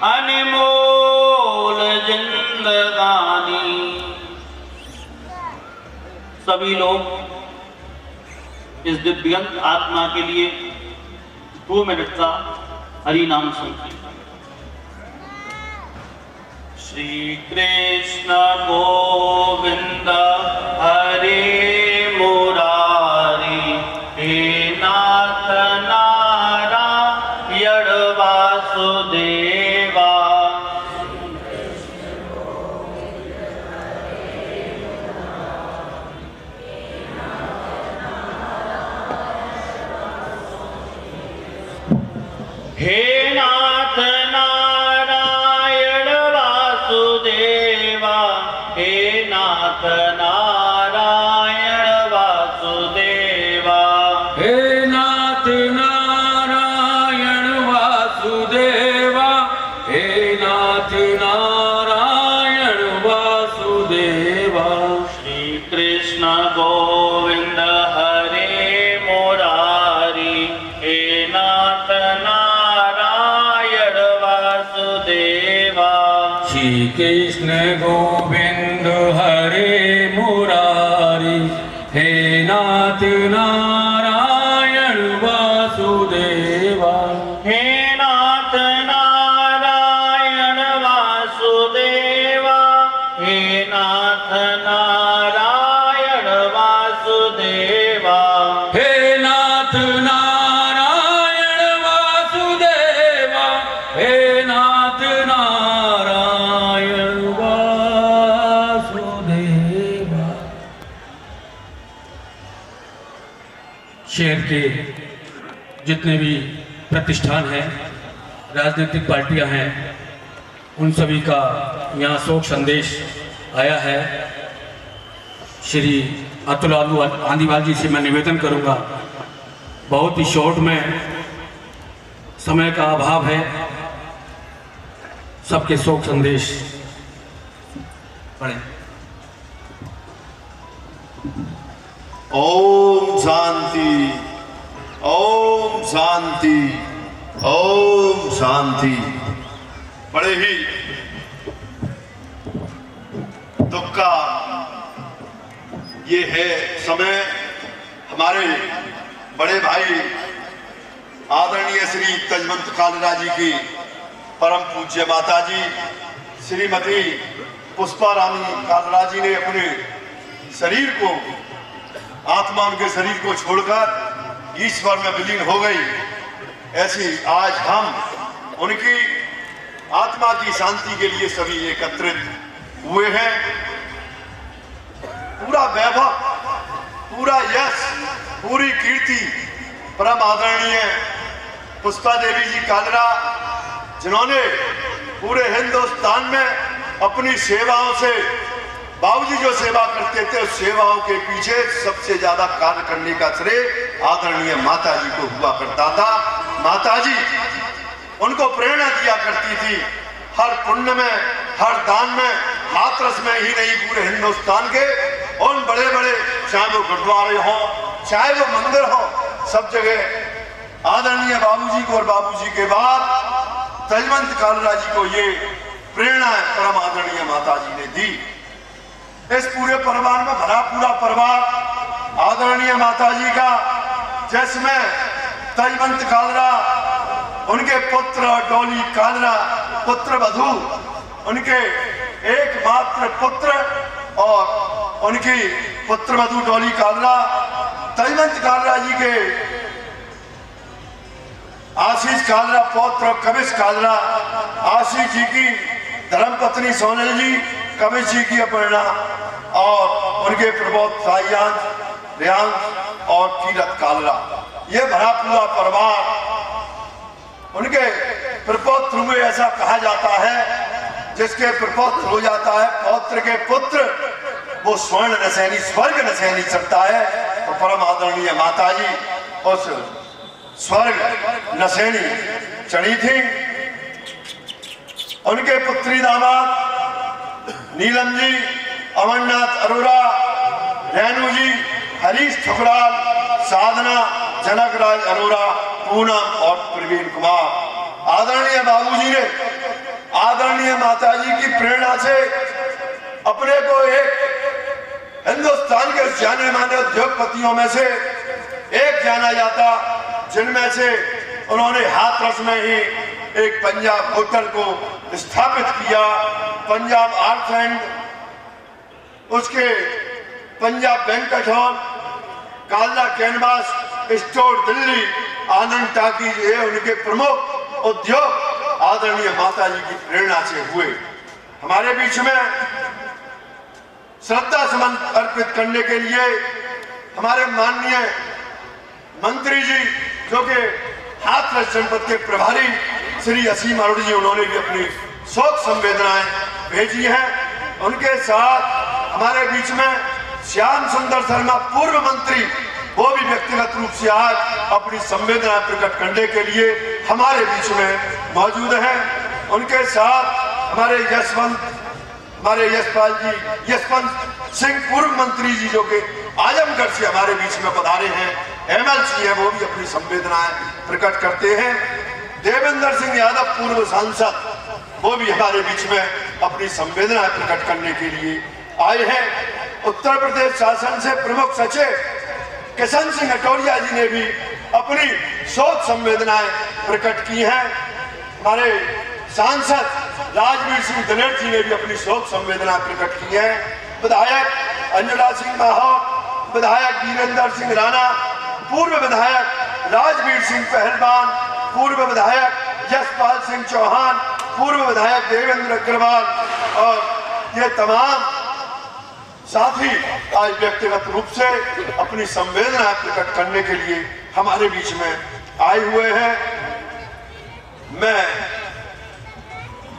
अनमोल जिंदगानी। सभी लोग इस दिव्यंत आत्मा के लिए 2 मिनट का हरि नाम संकीर्तन। श्री कृष्ण गोविंद हरे मुरारी, हे नाथ नारायण वासुदेवा। हे नाथ नारायण वासुदेवा, हे नाथ नारायण वासुदेवा। हे नाथ नारायण वासुदेवा, हे नाथ नारायण वासुदेवा। श्री कृष्ण गोविंद हरे मुरारी, हे नाथ नारायण वासुदेवा। श्री कृष्ण गोविंद हरे मुरारी, हे नाथ नारायण वासुदेवा। हे नाथ नारायण वासुदेवा, हे नाथ नारायण वासुदेवा। हे नाथ नारायण वासुदेवा, हे नाथ नारायण वासुदेवा। शहर के जितने भी प्रतिष्ठान हैं, राजनीतिक पार्टियां हैं, उन सभी का यहाँ शोक संदेश आया है। श्री अतुल आंदीवाल जी से मैं निवेदन करूंगा, बहुत ही शॉर्ट में, समय का अभाव है, सबके शोक संदेश पढ़ें। ओम शांति, ओम शांति, ओम शांति। बड़े ही दुख का ये है समय। हमारे बड़े भाई आदरणीय श्री तजवंत कालरा जी की परम पूज्य माता जी श्रीमती पुष्पा रानी कालरा जी ने अपने शरीर को, आत्मा उनके शरीर को छोड़कर ईश्वर में विलीन हो गई। ऐसी आज हम उनकी आत्मा की शांति के लिए सभी एकत्रित हुए हैं। पूरा वैभव, पूरा यश, पूरी कीर्ति परम आदरणीय पुष्पा देवी जी कालरा, जिन्होंने पूरे हिंदुस्तान में अपनी सेवाओं से, बाबूजी जो सेवा करते थे उस सेवाओं के पीछे सबसे ज्यादा कार्य करने का श्रेय आदरणीय माता जी को हुआ करता था। माता जी उनको प्रेरणा दिया करती थी, हर पुण्य में, हर दान में, हाथरस में ही नहीं पूरे हिंदुस्तान के उन बड़े बड़े, चाहे वो गुरुद्वारे हो, चाहे वो मंदिर हो, सब जगह आदरणीय बाबूजी को और बाबूजी के बाद तजवंत कालरा जी को ये प्रेरणा परम आदरणीय माता जी ने दी। इस पूरे परिवार में भरा पूरा परिवार आदरणीय माता जी का, जिसमें तजवंत कालरा, उनके पुत्र डोली कालरा, पुत्र वधू, उनके एकमात्र पुत्र और उनकी पुत्र वधू डोली कालरा, तजवंत कालरा जी के आशीष कालरा पौत्र कविश कालरा, आशीष जी की धर्मपत्नी सोनल जी, कविश जी की अपर्णा और उनके प्रबोध सायांश, रेयांश और कीरत कालरा, ये भरा पूरा परिवार उनके प्रपौत्र हुए। ऐसा कहा जाता है जिसके प्रपौत्र हो जाता है पौत्र के पुत्र, वो स्वर्ण नसैनी स्वर्ग नसैनी चढ़ता है। तो परम आदरणीय माता जी उस स्वर्ग नसैनी चढ़ी थी। उनके पुत्री दामाद नीलम जी, अमरनाथ अरोरा, रेणु जी, हरीश ठुकराल, साधना, जनकराज अरोरा, पूनम और प्रवीण कुमार। आदरणीय बाबूजी ने आदरणीय माताजी की प्रेरणा से अपने को एक हिंदुस्तान के जाने माने उद्योगपतियों में से एक जाना जाता, जिनमें से उन्होंने हाथरस में ही एक पंजाब होटल को स्थापित किया। पंजाब आर्ट एंड उसके Punjab banquet hall, Kalra canvas store Delhi, Anand talkies, ये उनके प्रमुख उद्योग आदरणीय माता जी की प्रेरणा से हुए। हमारे बीच में श्रद्धा सुमन अर्पित करने के लिए हमारे माननीय मंत्री जी, जो कि हाथरस जनपद के प्रभारी श्री असीम अरोड़ा जी, उन्होंने भी अपनी शोक संवेदनाएं भेजी हैं। उनके साथ हमारे बीच में श्याम सुंदर शर्मा पूर्व मंत्री, वो भी व्यक्तिगत रूप से आज अपनी संवेदना प्रकट करने के लिए हमारे बीच में मौजूद हैं। उनके साथ हमारे यशपाल जी, यशवंत सिंह पूर्व मंत्री जी, जो कि आजमगढ़ से हमारे बीच में पधारे हैं, एमएलसी हैं, वो भी अपनी संवेदनाएं प्रकट करते हैं। देवेंद्र सिंह यादव पूर्व सांसद, वो भी हमारे बीच में अपनी संवेदनाएं प्रकट करने के लिए आए हैं। उत्तर प्रदेश शासन से प्रमुख सचिव किशन सिंह अटोरिया जी ने भी अपनी शोक संवेदनाएं प्रकट की हैं। हमारे सांसद राजवीर सिंह दिनेर जी ने भी अपनी शोक संवेदना प्रकट की है। विधायक अंजुला सिंह माहौर, विधायक वीरेंद्र सिंह राणा, पूर्व विधायक राजवीर सिंह पहलवान, पूर्व विधायक यशपाल सिंह चौहान, पूर्व विधायक देवेंद्र अग्रवाल और ये तमाम साथी आज व्यक्तिगत रूप से अपनी संवेदना प्रकट करने के लिए हमारे बीच में आए हुए हैं। मैं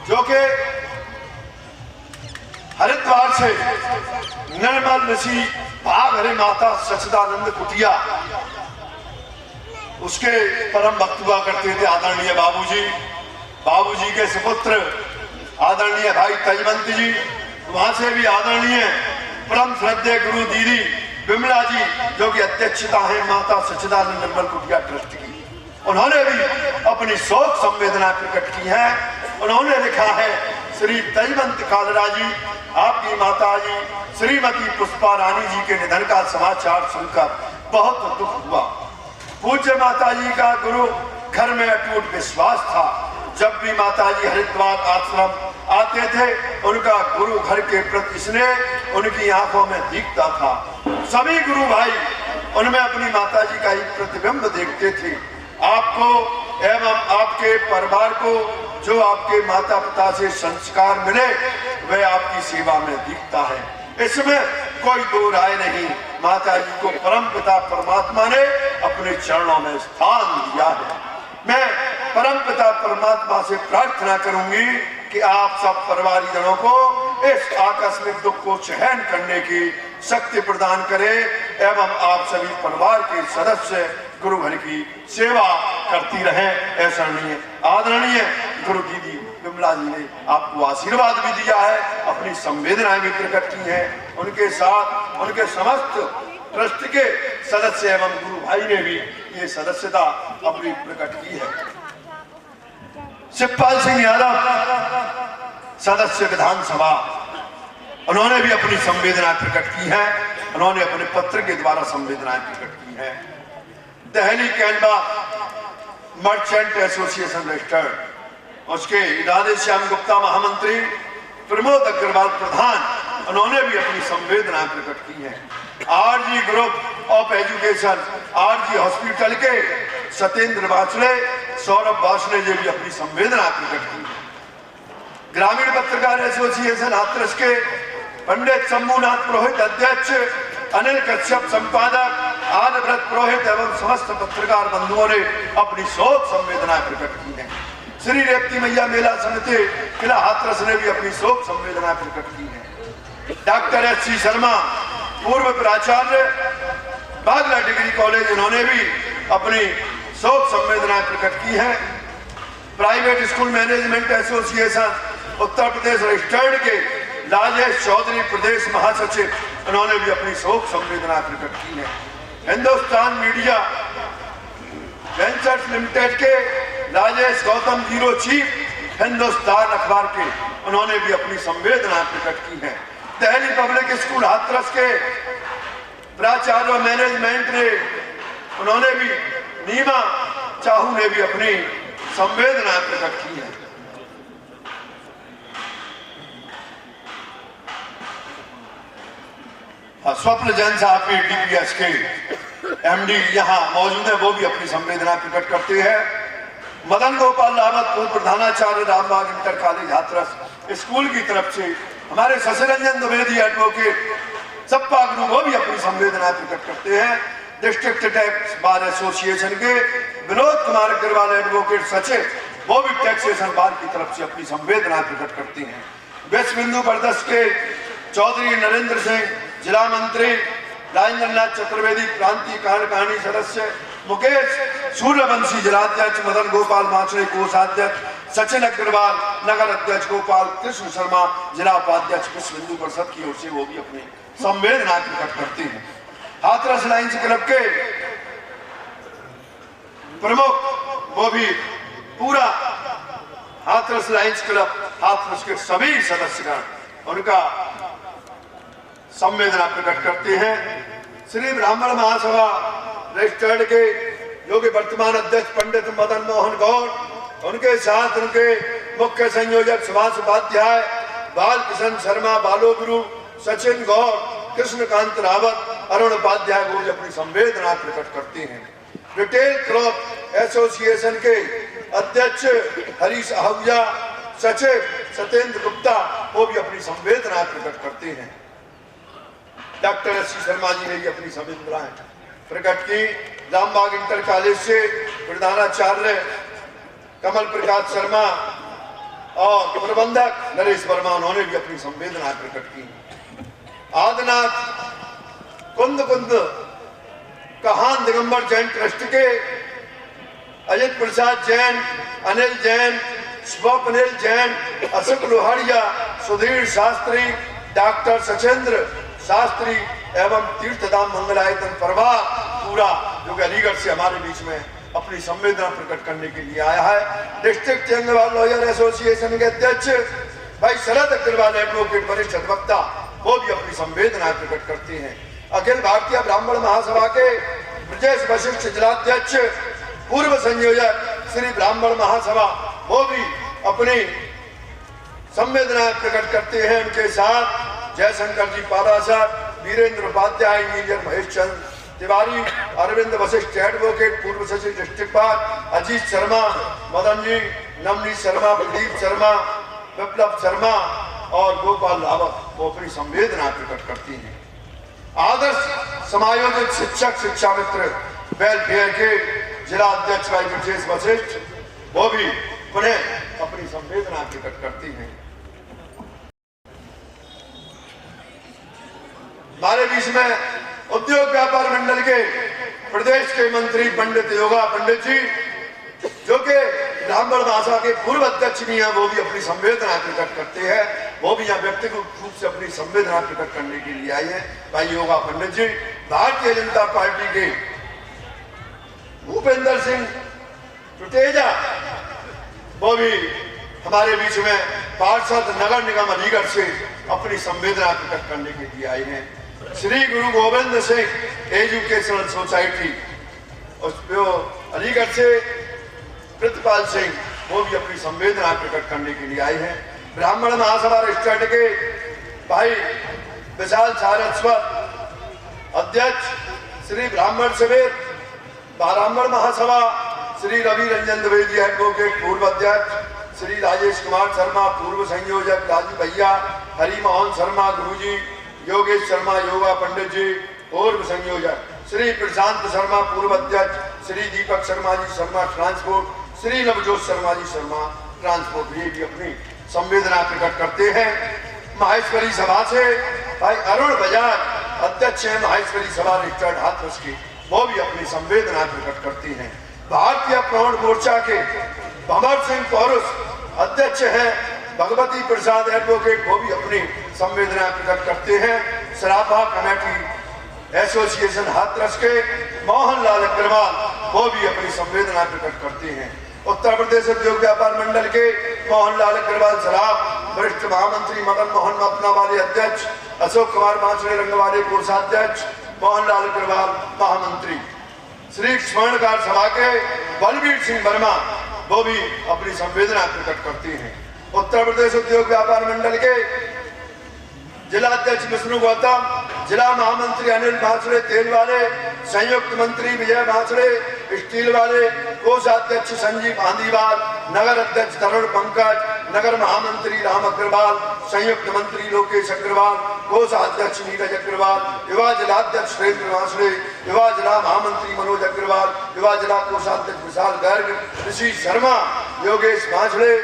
जो कि हरिद्वार से निर्मल ऋषि भाग हरे माता सच्चिदानंद कुटिया, उसके परम भक्त हुआ करते थे आदरणीय बाबूजी के सुपुत्र आदरणीय भाई तजवंत जी, वहां से भी आदरणीय परम श्रद्धेय गुरु दीदी विमला जी, जो कि अध्यक्षता है माता सच्चिदानंद निर्मल कुटिया ट्रस्ट की, उन्होंने भी अपनी शोक संवेदना प्रकट की है। उन्होंने लिखा है, श्री तजवंत कालरा जी, आपकी माता जी श्रीमती पुष्पा रानी जी के निधन का समाचार सुनकर बहुत दुख हुआ। पूज्य माता जी का गुरु घर में अटूट विश्वास था। जब भी माता जी हरिद्वार आश्रम आते थे, उनका गुरु घर के प्रति स्नेह उनकी आंखों में दिखता था। सभी गुरु भाई उनमें अपनी माता जी का ही प्रतिबिंब देखते थे। आपको एवं आपके परिवार को जो आपके माता पिता से संस्कार मिले, वह आपकी सेवा में दिखता है, इसमें कोई दो राय नहीं। माता जी को परम पिता परमात्मा ने अपने चरणों में स्थान दिया है। मैं परम पिता परमात्मा से प्रार्थना करूंगी कि आप सब परिवारजनों को इस आकस्मिक दुख को सहन करने की शक्ति प्रदान करे एवं आप सभी परिवार के सदस्य गुरु घर की सेवा करती रहे। ऐसा नहीं, आदरणीय गुरु दीदी विमला जी ने आपको आशीर्वाद भी दिया है, अपनी संवेदनाएं भी प्रकट की हैं। उनके साथ उनके समस्त ट्रस्ट के सदस्य एवं गुरु भाई ने भी ये सदस्यता अपनी प्रकट की है। शिवपाल सिंह यादव सदस्य विधानसभा, उन्होंने भी अपनी संवेदनाएं प्रकट की है। उन्होंने अपने पत्र के द्वारा संवेदनाएं प्रकट की है। Delhi Canva merchant association registered, उसके राधे श्याम गुप्ता महामंत्री, प्रमोद अग्रवाल प्रधान, उन्होंने भी अपनी संवेदनाएं प्रकट की है। RG group of education, RG hospital के सत्येंद्र वाचले, सौरभ बास ने ये भी अपनी संवेदना प्रकट की। ग्रामीण पत्रकार एसोसिएशन हाथरस के पंडित शंभुनाथ पुरोहित अध्यक्ष, अनिल कश्यप संपादक, आर्यव्रत पुरोहित एवं समस्त पत्रकार बंधुओं ने अपनी शोक संवेदना प्रकट की है। श्री रेवती मैया मेला समिति किला हाथरस ने भी अपनी शोक संवेदना प्रकट की है। Doctor SC. शर्मा पूर्व प्राचार्य, बागला डिग्री कॉलेज, इन्होंने भी अपनी शोक संवेदना प्रकट की है। Private school management association Uttar Pradesh registered के राजेश चौधरी प्रदेश महासचिव, उन्होंने भी अपनी शोक संवेदना प्रकट की है। हिंदुस्तान मीडिया वेंचर्स लिमिटेड के राजेश गौतम ब्यूरो चीफ, हिंदुस्तान अखबार के, उन्होंने भी अपनी संवेदना प्रकट की है। दिल्ली पब्लिक स्कूल हाथरस के प्राचार्य मैनेजमेंट ने, उन्होंने भी, नीमा चाहू ने भी अपनी संवेदना प्रकट की है। स्वप्न जैन साहब भी डीपीएस के एमडी यहाँ मौजूद है, वो भी अपनी संवेदना प्रकट करते हैं। मदन गोपाल रावत पूर्व प्रधानाचार्य, Rambagh inter college Hathras school की तरफ से, हमारे शशिरंजन द्विवेदी एडवोकेट सप्पा गुरु, वो भी अपनी संवेदना प्रकट करते हैं। डिस्ट्रिक्ट टैक्स बार एसोसिएशन के विनोद कुमार अग्रवाल एडवोकेट सचिव, वो भी टैक्सेशन बार की तरफ से अपनी संवेदना प्रकट करते हैं। विश्व हिंदू परिषद के चौधरी नरेंद्र सिंह, जिला मंत्री राजेंद्र नाथ चतुर्वेदी, प्रांतीय कार्यकारिणी सदस्य मुकेश सूर्यवंशी, जिलाध्यक्ष मदन गोपाल माचरे, कोषाध्यक्ष सचिन अग्रवाल, नगर अध्यक्ष गोपाल कृष्ण शर्मा, जिला उपाध्यक्ष विश्व हिंदू परिषद की ओर से वो भी अपनी संवेदना प्रकट करते हैं। हाथरस लायंस क्लब के प्रमुख, वो भी पूरा हाथरस लायंस क्लब हाथरस के सभी सदस्यगण उनका संवेदना प्रकट करते हैं। श्री ब्राह्मण महासभा रजिस्टर्ड के जो कि वर्तमान अध्यक्ष पंडित मदन मोहन गौड़, उनके साथ उनके मुख्य संयोजक सुभाष उपाध्याय, बाल किशन शर्मा, बालो गुरु, सचिन गौड़, कृष्णकांत रावत, अरुण उपाध्याय, वो अपनी संवेदना प्रकट करते हैं। रिटेल क्रॉप एसोसिएशन के अध्यक्ष हरीश आहूजा, सचिव सत्येंद्र गुप्ता, वो भी अपनी संवेदना प्रकट करते हैं। Doctor SC. शर्मा जी ने भी अपनी संवेदनाएं प्रकट की। रामबाग इंटर कॉलेज से प्रधानाचार्य कमल प्रकाश शर्मा और प्रबंधक नरेश वर्मा, उन्होंने भी अपनी संवेदना प्रकट की। आदिनाथ कुंद कहान दिगंबर जैन ट्रस्ट के अजित प्रसाद जैन, अनिल जैन, स्वप्निल जैन, अशोक लोहाड़िया, सुधीर शास्त्री, डॉक्टर सचेंद्र शास्त्री एवं तीर्थधाम मंगलायतन परिवार पूरा, जो कि अलीगढ़ से हमारे बीच में अपनी संवेदना प्रकट करने के लिए आया है। डिस्ट्रिक्ट चंद्रवाल लॉयर एसोसिएशन के अध्यक्ष भाई शरद अग्रवाल एडवोकेट, वरिष्ठ अधिवक्ता, वो भी अपनी संवेदना प्रकट करते हैं। अखिल भारतीय ब्राह्मण महासभा के ब्रजेश वशिष्ठ, जिलाध्यक्ष, पूर्व संयोजक श्री ब्राह्मण महासभा, वो भी अपनी संवेदना प्रकट करते हैं। उनके साथ जयशंकर जी पारासर, वीरेंद्र उपाध्याय, इंजीनियर महेश चंद्र तिवारी, अरविंद वशिष्ठ एडवोकेट, पूर्व सचिव डिस्ट्रिक्ट बार, अजीत शर्मा, मदन जी, नवनीत शर्मा, प्रदीप शर्मा, विप्लव शर्मा और गोपाल रावत, वो अपनी संवेदना प्रकट करती हैं। आदर्श समायोजित शिक्षक शिक्षा मित्र वेलफेयर के जिला अध्यक्ष भाई ब्रजेश वशिष्ठ, वो भी पुनः अपनी संवेदना प्रकट करती हैं। हमारे बीच में उद्योग व्यापार मंडल के प्रदेश के मंत्री पंडित योगा पंडित जी, जो कि ब्राह्मण भाषा के पूर्व अध्यक्ष भी हैं, वो भी अपनी संवेदना प्रकट करते हैं। वो भी यहाँ व्यक्तिगत रूप से अपनी संवेदना प्रकट करने के लिए आए हैं। भाई योगा पंडित जी भारतीय जनता पार्टी के भूपेंद्र सिंह टुटेजा, वो भी हमारे बीच में पार्षद नगर निगम अलीगढ़ से अपनी संवेदना प्रकट करने के लिए आए हैं। श्री गुरु गोविंद सिंह एजुकेशनल सोसाइटी अलीगढ़ से कृतपाल सिंह, वो भी अपनी संवेदना प्रकट करने के लिए आए हैं। ब्राह्मण महासभा रजिस्टर्ड के भाई विशाल सारस्वत, अध्यक्ष श्री ब्राह्मण शिविर, ब्राह्मण महासभा श्री रवि रंजन द्विवेदी एडवोकेट पूर्व अध्यक्ष, श्री राजेश कुमार शर्मा पूर्व संयोजक, राजू भैया, हरि मोहन शर्मा गुरुजी, योगेश शर्मा योगा पंडित जी पूर्व संयोजक, श्री प्रशांत शर्मा पूर्व अध्यक्ष, श्री दीपक शर्मा जी शर्मा ट्रांसपोर्ट, श्री नवजोत शर्मा जी शर्मा ट्रांसपोर्ट, ये भी अपनी संवेदना प्रकट करते हैं। माहेश्वरी सभा से भाई अरुण बजाज अध्यक्ष हैं माहेश्वरी सभा रिचर्ड हाथरस की, वो भी अपनी संवेदना प्रकट करती हैं। भारतीय प्रवण मोर्चा के भंवर सिंह पौरुष अध्यक्ष हैं भगवती प्रसाद एडवोकेट, वो भी अपनी संवेदना प्रकट करते हैं। सराफा कमेटी एसोसिएशन हाथरस के मोहनलाल अग्रवाल, वो भी अपनी संवेदना प्रकट करते हैं। उत्तर प्रदेश उद्योग व्यापार मंडल के मोहनलाल अग्रवाल सराफ, वरिष्ठ महामंत्री मदन मोहन मपना वाले अध्यक्ष, अशोक कुमार बांसुड़े रंगवाले कोषाध्यक्ष, मोहनलाल अग्रवाल महामंत्री, श्री स्वर्णकार सभा के बलबीर सिंह वर्मा, वो भी अपनी संवेदना प्रकट करती हैं। उत्तर प्रदेश उद्योग व्यापार मंडल के जिला अध्यक्ष विष्णु गौतम, जिला महामंत्री अनिल बांसुड़े तेल वाले, संयुक्त मंत्री विजय बांसुड़े स्टील वाले, कोषाध्यक्ष संजीव आंधीवाल, नगर अध्यक्ष तरुण पंकज, नगर महामंत्री राम अग्रवाल, संयुक्त मंत्री लोकेश अग्रवाल, कोषाध्यक्ष नीरज अग्रवाल, युवा जिला अध्यक्ष सुरेंद्र बांसुड़े, युवा जिला महामंत्री मनोज अग्रवाल, युवा जिला कोषाध्यक्ष विशाल गर्ग, ऋषि शर्मा, योगेश बांसुड़े,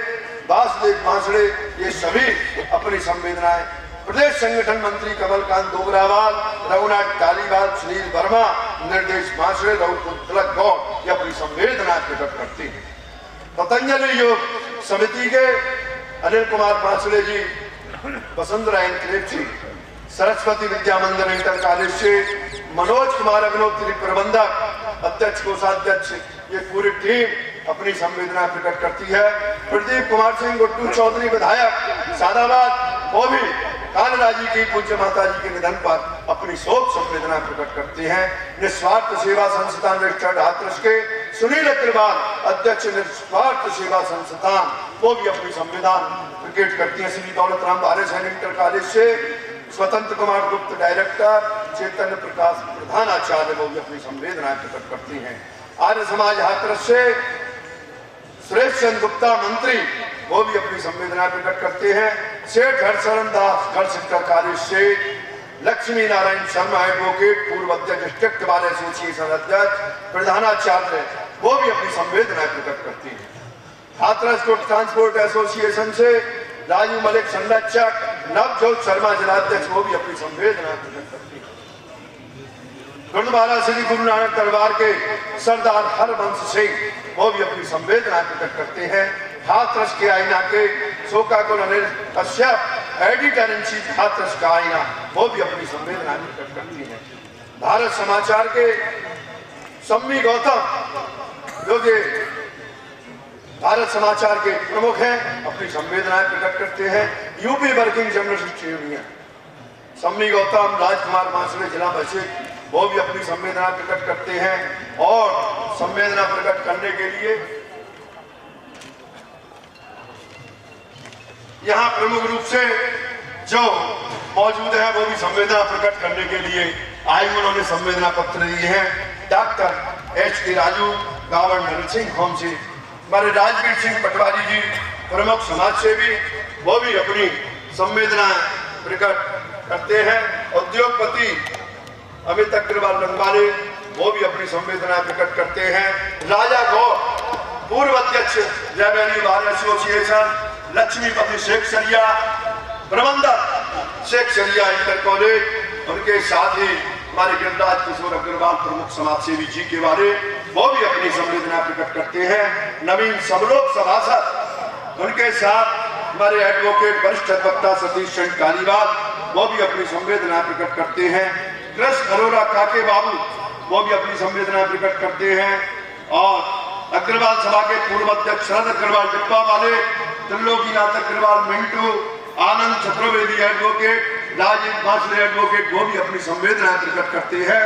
वासुदेव बांसुड़े, ये सभी अपनी संवेदनाएं। प्रदेश संगठन मंत्री कमलकांत डोगरावाल, रघुनाथ टालीवाल, सुनील वर्मा, निर्देश बांसुड़े, तिलक गौड़, ये अपनी संवेदना प्रकट करती है। पतंजलि योग समिति के अनिल कुमार बांसुड़े जी, वसुंधरा एनक्लेव जी, सरस्वती विद्या मंदिर इंटर कॉलेज से मनोज कुमार अग्निहोत्री प्रबंधक, अध्यक्ष कोषाध्यक्ष, ये पूरी टीम अपनी संवेदना प्रकट करती है। प्रदीप कुमार सिंह गुड्डू चौधरी विधायक सादाबाद, वो भी कालरा जी की पूज्य माता जी के निधन पर अपनी शोक संवेदना प्रकट करते हैं। निस्वार्थ सेवा संस्थान रजिस्टर्ड हाथरस के सुनील अग्रवाल अध्यक्ष निस्वार्थ सेवा संस्थान, वो भी अपनी संवेदना प्रकट करती हैं। श्री दौलत राम भारत सैनिक इंटर कॉलेज से स्वतंत्र कुमार गुप्त डायरेक्टर, चैतन्य प्रकाश प्रधानाचार्य, वो भी अपनी संवेदना प्रकट करती हैं। आर्य समाज हाथरस से सुरेश चंद्र गुप्ता मंत्री, वो भी अपनी संवेदना प्रकट करते हैं। सेठ हरशरण दास गढ़ शिक्षा कॉलेज से लक्ष्मी नारायण शर्मा एडवोकेट, पूर्व अध्यक्ष डिस्ट्रिक्ट बार एसोसिएशन अध्यक्ष, प्रधानाचार्य, वो भी अपनी संवेदना प्रकट करती है। हाथरस गुड ट्रांसपोर्ट एसोसिएशन से राजू मलिक संरक्षक, नवजोत शर्मा जिलाध्यक्ष, वो भी अपनी संवेदना प्रकट करती है। गुरुद्वारा श्री गुरु नानक दरबार के सरदार हरबंश सिंह, वो भी अपनी संवेदना प्रकट करते हैं। हाथरस के आईना के शोकाकुल Anil Kashyap, editor in chief Hathras का आईना, वो भी अपनी संवेदना प्रकट करती है। भारत समाचार के सम्मी गौतम, जो कि भारत समाचार के प्रमुख हैं, अपनी संवेदनाएं प्रकट करते हैं। यूपी वर्किंग जर्नलिस्ट यूनियन सम्मी गौतम, राजकुमार बांसुड़े जिला बसिक, वो भी अपनी संवेदना प्रकट करते हैं। और संवेदना प्रकट करने के लिए यहाँ प्रमुख रूप से जो मौजूद है, वो भी संवेदना प्रकट करने के लिए आए, उन्होंने संवेदना पत्र दिए हैं। Doctor HK. राजू, गावन नरसिंह होम से हमारे राजवीर सिंह पटवारी जी, प्रमुख समाज सेवी, वो भी अपनी संवेदना प्रकट करते हैं। उद्योगपति अमित अग्रवाल रंगवाले, वो भी अपनी संवेदना प्रकट करते हैं। राजा गौर, पूर्व अध्यक्ष revenue bar association, Laxmipati Sheikh Sariya, प्रबंधक शेख सरिया इंटर कॉलेज, उनके साथ ही हमारे गिरिराज किशोर अग्रवाल, प्रमुख समाज सेवी जी के बारे, वो भी अपनी संवेदना प्रकट करते हैं। नवीन सबलोक सभासद, उनके साथ हमारे एडवोकेट वरिष्ठ अधिवक्ता सतीश चंद कालीवाल, वो भी अपनी संवेदना प्रकट करते हैं। कृष्ण अरोरा काके बाबू, वो भी अपनी संवेदना प्रकट करते हैं। और अग्रवाल सभा के पूर्व अध्यक्ष शरद अग्रवाल डिब्बा वाले, त्रिलोकीनाथ अग्रवाल मिंटू, आनंद चतुर्वेदी एडवोकेट, राजीव बांसुड़े एडवोकेट, वो भी अपनी संवेदना प्रकट करते हैं।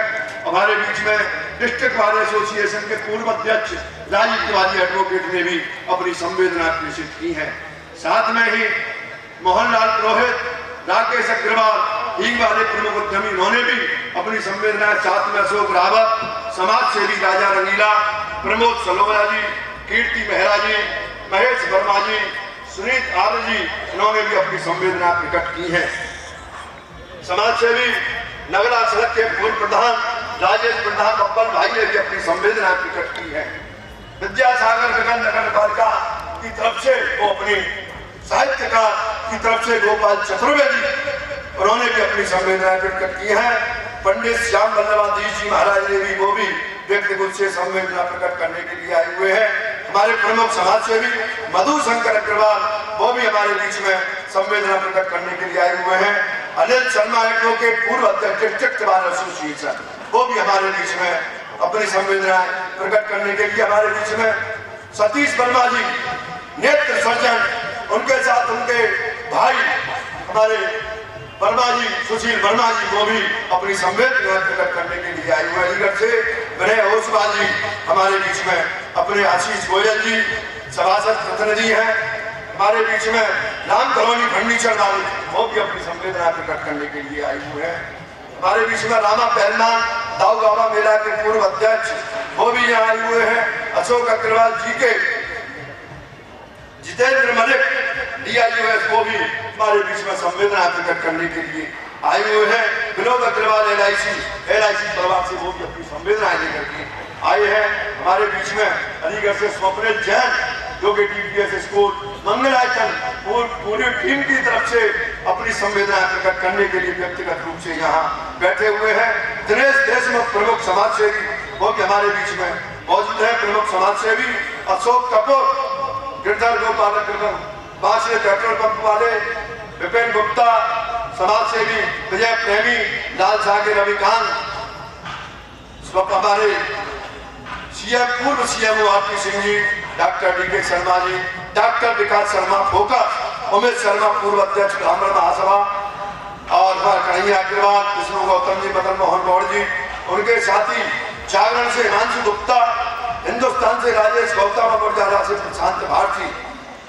हमारे बीच में डिस्ट्रिक्ट बार एसोसिएशन के पूर्व अध्यक्ष राजीव तिवारी एडवोकेट ने भी अपनी संवेदना प्रेषित की है। साथ में ही मोहनलाल पुरोहित, राकेश अग्रवाल, हींग वाले प्रमुख उद्यमी, उन्होंने भी अपनी संवेदना, साथ में अशोक रावत, समाज सेवी राजा रंगीला, प्रमोद सलोया जी, कीर्ति मेहरा जी, महेश वर्मा जी, सुनीत आर्य जी, इन्होंने भी अपनी संवेदना प्रकट की है। समाज सेवी नगरा सड़क के पूर्व प्रधान राजेश प्रधान बब्बल भाई ने भी अपनी संवेदना प्रकट की है। विद्यासागर गगन नगर पालिका की तरफ से वो अपनी साहित्यकार की तरफ से गोपाल चतुर्वेदी, उन्होंने भी अपनी संवेदना प्रकट की है। पंडित श्याम वल्लभाधीश जी महाराज ने भी वो भी व्यक्तिगत से संवेदना प्रकट करने के लिए आए हुए हैं। हमारे प्रमुख समाज सेवी मधु शंकर अग्रवाल, वो भी हमारे बीच में संवेदना प्रकट करने के लिए आए हुए हैं। अनिल शर्मा एग्रो के पूर्व अध्यक्ष डिस्ट्रिक्ट बार एसोसिएशन, वो भी हमारे बीच में अपनी संवेदना प्रकट करने के लिए हमारे बीच में। सतीश वर्मा जी नेत्र सर्जन, उनके साथ उनके भाई हमारे वर्मा जी, सुशील वर्मा जी, वो भी अपनी संवेदना प्रकट करने के लिए आए हुए। अलीगढ़ से विनय ओसवाल जी हमारे बीच में, अपने आशीष गोयल जी सभासद प्रतिनिधि हैं हमारे बीच में। राम कॉलोनी फर्नीचर वाले, वो भी अपनी संवेदना प्रकट करने के लिए आए हुए हैं हमारे बीच में। रामा पहलवान दाऊ गावा मेला के पूर्व अध्यक्ष, वो भी यहाँ आए हुए हैं। अशोक अग्रवाल जी के, जितेंद्र मलिक DIUS, वो भी हमारे बीच में संवेदना प्रकट करने के लिए आए हुए हैं। विनोद अग्रवाल LIC परिवार से, वो भी अपनी संवेदना लेकर के आए हैं हमारे बीच में। अलीगढ़ से स्वप्निल जैन, जो कि DPS स्कूल मंगलायतन पूरी टीम की तरफ से अपनी संवेदना प्रकट करने के लिए व्यक्तिगत रूप से यहाँ बैठे हुए हैं। दिनेश देशमुख प्रमुख समाज सेवी, वो भी हमारे बीच में मौजूद है। प्रमुख समाज सेवी अशोक कपूर, गिरधर गोपाल बांसुरी पेट्रोल पंप वाले, विपिन गुप्ता समाज सेवी, विजय प्रेमी, लाल सागे रविकांत, हमारे पूर्व CM RP Singh ji, doctor DK Sharma ji, doctor विकास शर्मा फोकस, उमेश शर्मा पूर्व अध्यक्ष ब्राह्मण महासभा, और कन्हैया अग्रवाल, विष्णु गौतम जी, मदन मोहन गौड़ जी, उनके साथी जागरण से हिमांशु गुप्ता, हिंदुस्तान से राजेश गौतम, गुरजारा से प्रशांत भारती,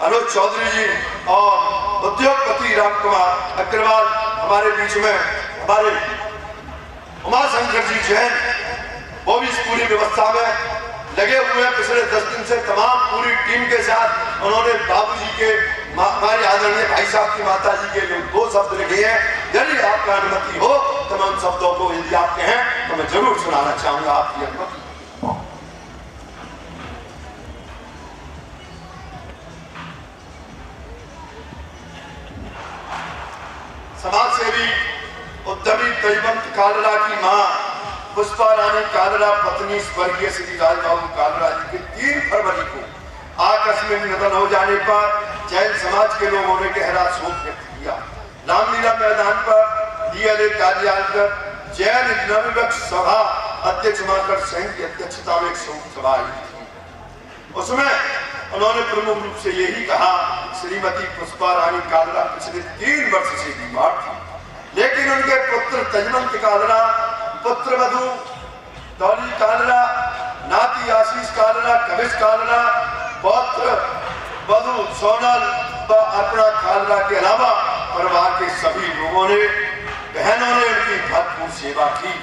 अनुज चौधरी जी, और उद्योगपति राम कुमार अग्रवाल हमारे बीच में। हमारे उमाशंकर जी जैन, वो भी इस पूरी व्यवस्था में लगे हुए हैं। पिछले 10 दिन से तमाम पूरी टीम के साथ उन्होंने बाबूजी के, हमारे आदरणीय भाई साहब की माता जी के लिए 2 शब्द लिखे हैं। यदि आपका अनुमति हो तो मैं उन शब्दों को, यदि आप कहें तो मैं जरूर सुनाना चाहूंगा, आपकी अनुमति। समाज सेवी उद्यमी तजवंत कालरा की मां पुष्पा रानी कालरा, पत्नी स्वर्गीय श्री राजबाबू कालरा जी के 3 फरवरी को आकस्मिक निधन हो जाने पर जैन समाज के लोगों ने गहरा शोक व्यक्त किया। रामलीला मैदान पर DLA कार्यालय पर जैन नवविवक्ष सभा अध्यक्ष माकर सिंह की अध्यक्षता में एक शोक सभा हुई थी। उसमें उन्होंने प्रमुख रूप से यही कहा, श्रीमती पुष्पा रानी कालरा पिछले 3 वर्ष से बीमार थी, लेकिन उनके पुत्र तजवंत कालरा, पुत्र वधु दौली कालरा, नाती आशीष कालरा, कविश कालरा, पौत्र वधु सोनल व अर्पणा कालरा के अलावा परिवार के सभी लोगों ने, बहनों ने उनकी भरपूर सेवा की।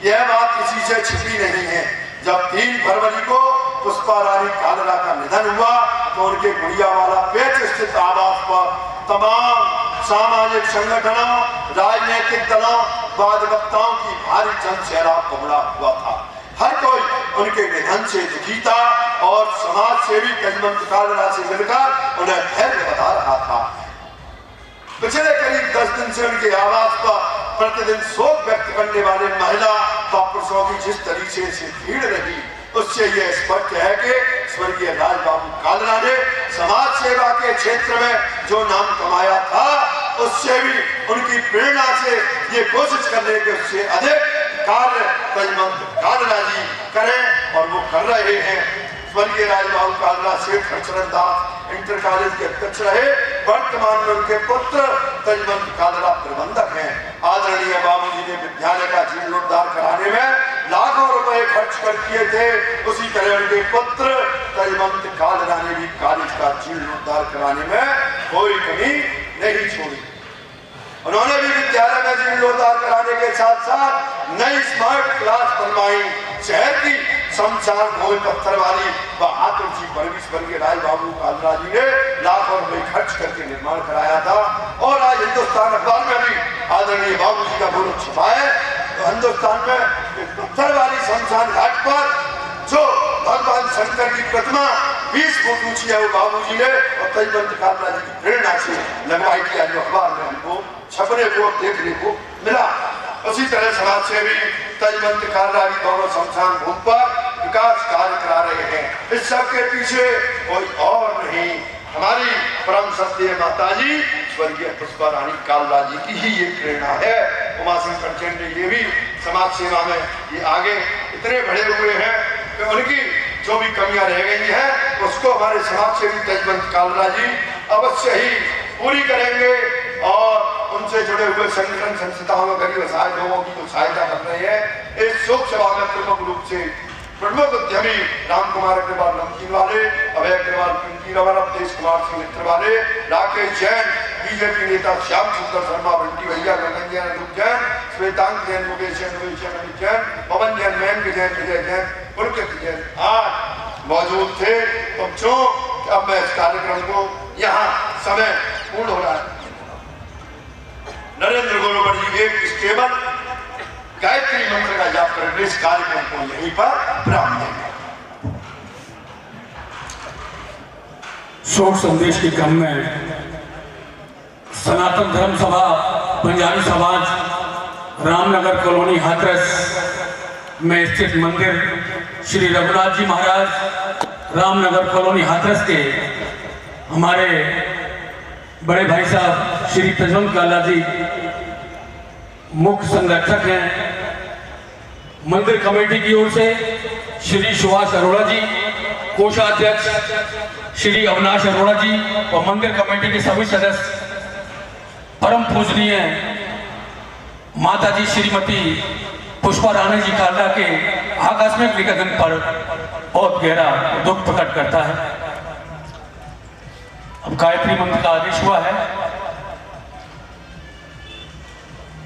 यह बात किसी से छिपी नहीं है। जब 3 फरवरी को पुष्पा रानी कालरा का निधन हुआ तो उनके गुड़ियावाला पेट स्थित आवास पर तमाम सामाजिक संगठनों, राजनीतिक दलों, वादवक्ताओं की भारी जनसैलाब उमड़ा हुआ था। हर कोई उनके निधन से दुखी था और समाज सेवी तजवंत कालरा से मिलकर उन्हें धैर्य बता रहा था। पिछले करीब 10 दिन से उनके आवास पर प्रतिदिन शोक व्यक्त करने वाले महिला व पुरुषों की जिस तरीके से भीड़ रही, उससे यह स्पष्ट है कि स्वर्गीय राजबाबू कालरा ने समाज सेवा के क्षेत्र में जो नाम कमाया था, उससे भी उनकी प्रेरणा से ये कोशिश करने के उससे अधिक कार्य तजवंत कालरा जी करें, और वो कर रहे हैं। स्वर्गीय राजबाबू कालरा सेठ हरचरण दास इंटर कॉलेज के अध्यक्ष रहे। वर्तमान में उनके पुत्र तजवंत कालरा प्रबंधक हैं। आदरणीय बाबूजी ने विद्यालय का जीर्णोद्धार कराने में लाखों रुपए खर्च कर किए थे, उसी तरह उनके पुत्र तजवंत कालरा ने भी कॉलेज का जीर्णोद्धार कराने में कोई कमी नहीं छोड़ी। उन्होंने भी विद्यालय में जीर्णोद्धार कराने के साथ साथ नई स्मार्ट क्लास बनवाई। शहर की शमशान भूमि पत्थर वाली व आतुर्जी परमेश्वर के राज बाबू कालरा जी ने लाखों रुपए खर्च करके निर्माण कराया था। और आज हिंदुस्तान अखबार में भी आदरणीय बाबू जी का फोटो छपा है। तो हिंदुस्तान में पत्थर वाली शमशान घाट पर जो भगवान शंकर की प्रतिमा 20 फुट ऊंची है, वो बाबू जी ने और तेजवंत कालरा जी की प्रेरणा से लगवाई थी। आज अखबार में हमको छपने को देखने को मिला। उसी तरह समाज सेवी तेजवंत कालरा भी दोनों शमशान भूमि पर विकास कार्य करा रहे हैं। इस सब के पीछे कोई और नहीं, हमारी परम सत्य माता जी स्वर्गीय पुष्पा रानी कालरा जी की ही ये प्रेरणा है। उमाशंकर जैन ने ये भी समाज सेवा में ये आगे इतने बढ़े हुए हैं कि उनकी जो भी कमियां रह गई हैं उसको हमारे समाज सेवी तेजवंत कालरा जी अवश्य ही पूरी करेंगे। और उनसे जुड़े हुए संगठन संस्थाओं में गरीब असहाय लोगों की जो सहायता कर रहे हैं, इस शोक सभा में प्रमुख रूप से प्रमुख उद्यमी राम कुमार अग्रवाल नमकीन वाले, अभय अग्रवाल पिंकी रवर, अवधेश कुमार सिंह मित्र वाले, राकेश जैन, बीजेपी नेता श्याम सुंदर शर्मा, बंटी भैया, गगन जैन, अनूप जैन, श्वेतांग जैन, मुकेश जैन, अमित जैन, पवन जैन, मयंक जैन, विजय जैन, पुलकित जैन आज मौजूद थे। तो जो अब मैं इस कार्यक्रम को यहाँ समय पूर्ण हो रहा है, नरेंद्र गोलोबर जी एक केवल गायत्री मंत्र का जाप करके इस कार्यक्रम को यहीं पर विराम देंगे। शोक संदेश के क्रम में सनातन धर्म सभा पंजाबी समाज रामनगर कॉलोनी हाथरस में स्थित मंदिर श्री रघुनाथ जी महाराज रामनगर कॉलोनी हाथरस के हमारे बड़े भाई साहब श्री तेजवंत कालरा जी मुख्य संरक्षक हैं। मंदिर कमेटी की ओर से श्री सुभाष अरोड़ा जी, कोषाध्यक्ष श्री अविनाश अरोड़ा जी और मंदिर कमेटी के सभी सदस्य, परम पूजनीय माता जी श्रीमती पुष्पा रानी जी कालरा के आकस्मिक निधन पर बहुत गहरा दुख प्रकट करता है। अब गायत्री मंत्र का आदेश हुआ है।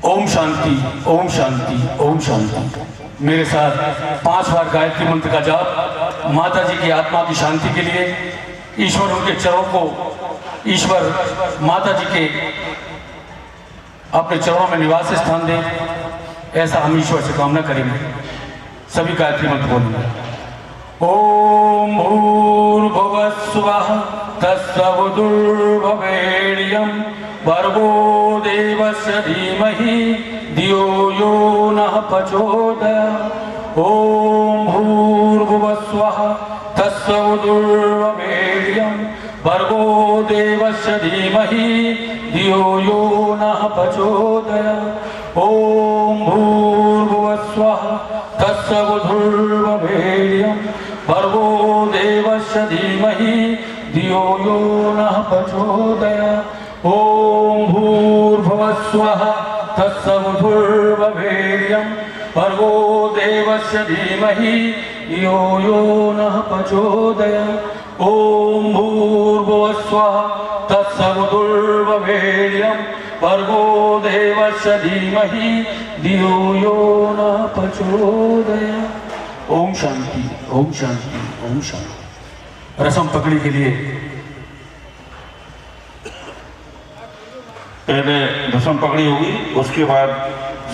ओम शांति, ओम शांति, ओम शांति। मेरे साथ 5 बार गायत्री मंत्र का जाप माता जी की आत्मा की शांति के लिए, ईश्वर उनके चरणों को, ईश्वर माता जी के अपने चरणों में निवास स्थान दे, ऐसा हम ईश्वर से कामना करेंगे। सभी गायत्री मंत्र बोलेंगे। ओम भूर्भुवः स्वः तत्सवितुर्वरेण्यं भर्गो देवस्य धीमहि धियो यो नः प्रचोदयात्। ओम भूर्भुवः स्वः तत्सवितुर्वरेण्यं भर्गो देवस्य धीमहि धियो यो नः प्रचोदयात्। ओम भूर्भुवः स्वः तत्सवितुर्वरेण्यं भर्गो देवस्य धीमहि धियो यो नः प्रचोदयात्। ओम भूर्भुवः स्वः तत्सवितुर्वरेण्यं भर्गो देवस्य धीमहि धियो यो नः प्रचोदयात्। ओम भूर्भुवः स्वः तत्सवितुर्वरेण्यं भर्गो देवस्य धीमहि धियो यो नः प्रचोदयात्। ओम शांति, ओम शांति, ओम शांति। रसम पकड़ी के लिए पहले रसम पकड़ी होगी, उसके बाद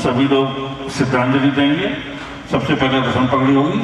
सभी लोग श्रद्धांजलि देंगे। सबसे पहले रसम पकड़ी होगी।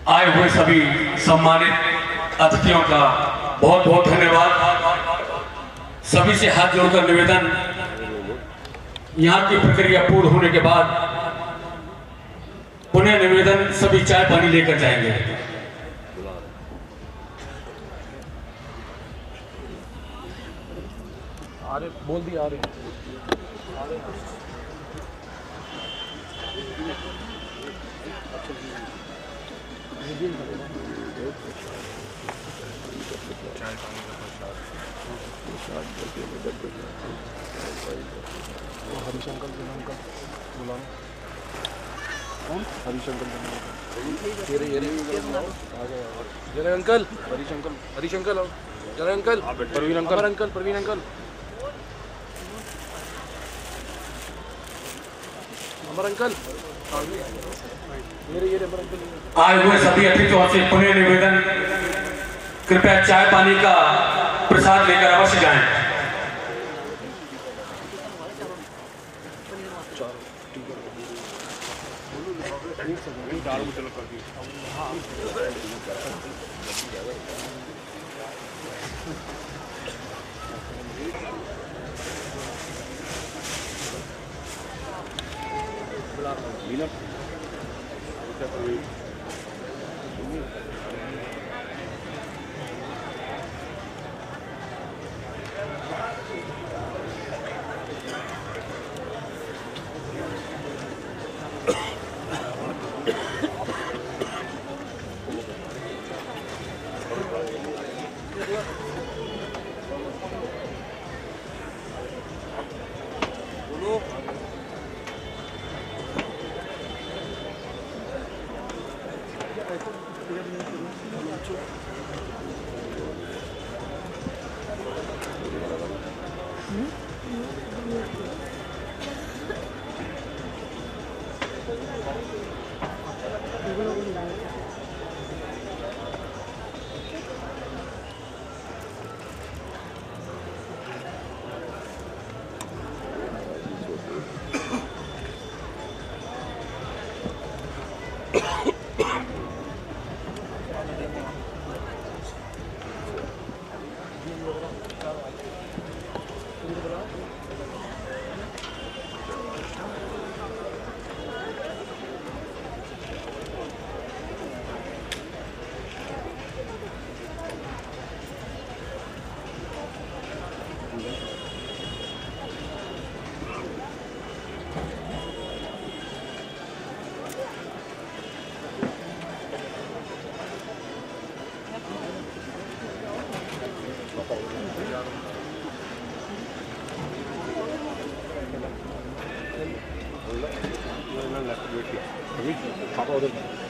आए हुए सभी सम्मानित अतिथियों का बहुत बहुत धन्यवाद। सभी से हाथ जोड़कर निवेदन, यहाँ की प्रक्रिया पूर्ण होने के बाद पुनः निवेदन, सभी चाय पानी लेकर जाएंगे। अरे बोल दिया अरे हरिशंकर बुलाओ। कौन? हरिशंकर जरा अंकल, हरिशंकर आओ जरा अंकल, प्रवीण अंकल अमर अंकल, आए हुए सभी अतिथियों से पुनः निवेदन, कृपया चाय पानी का प्रसाद लेकर अवश्य जाएं। पापा उधर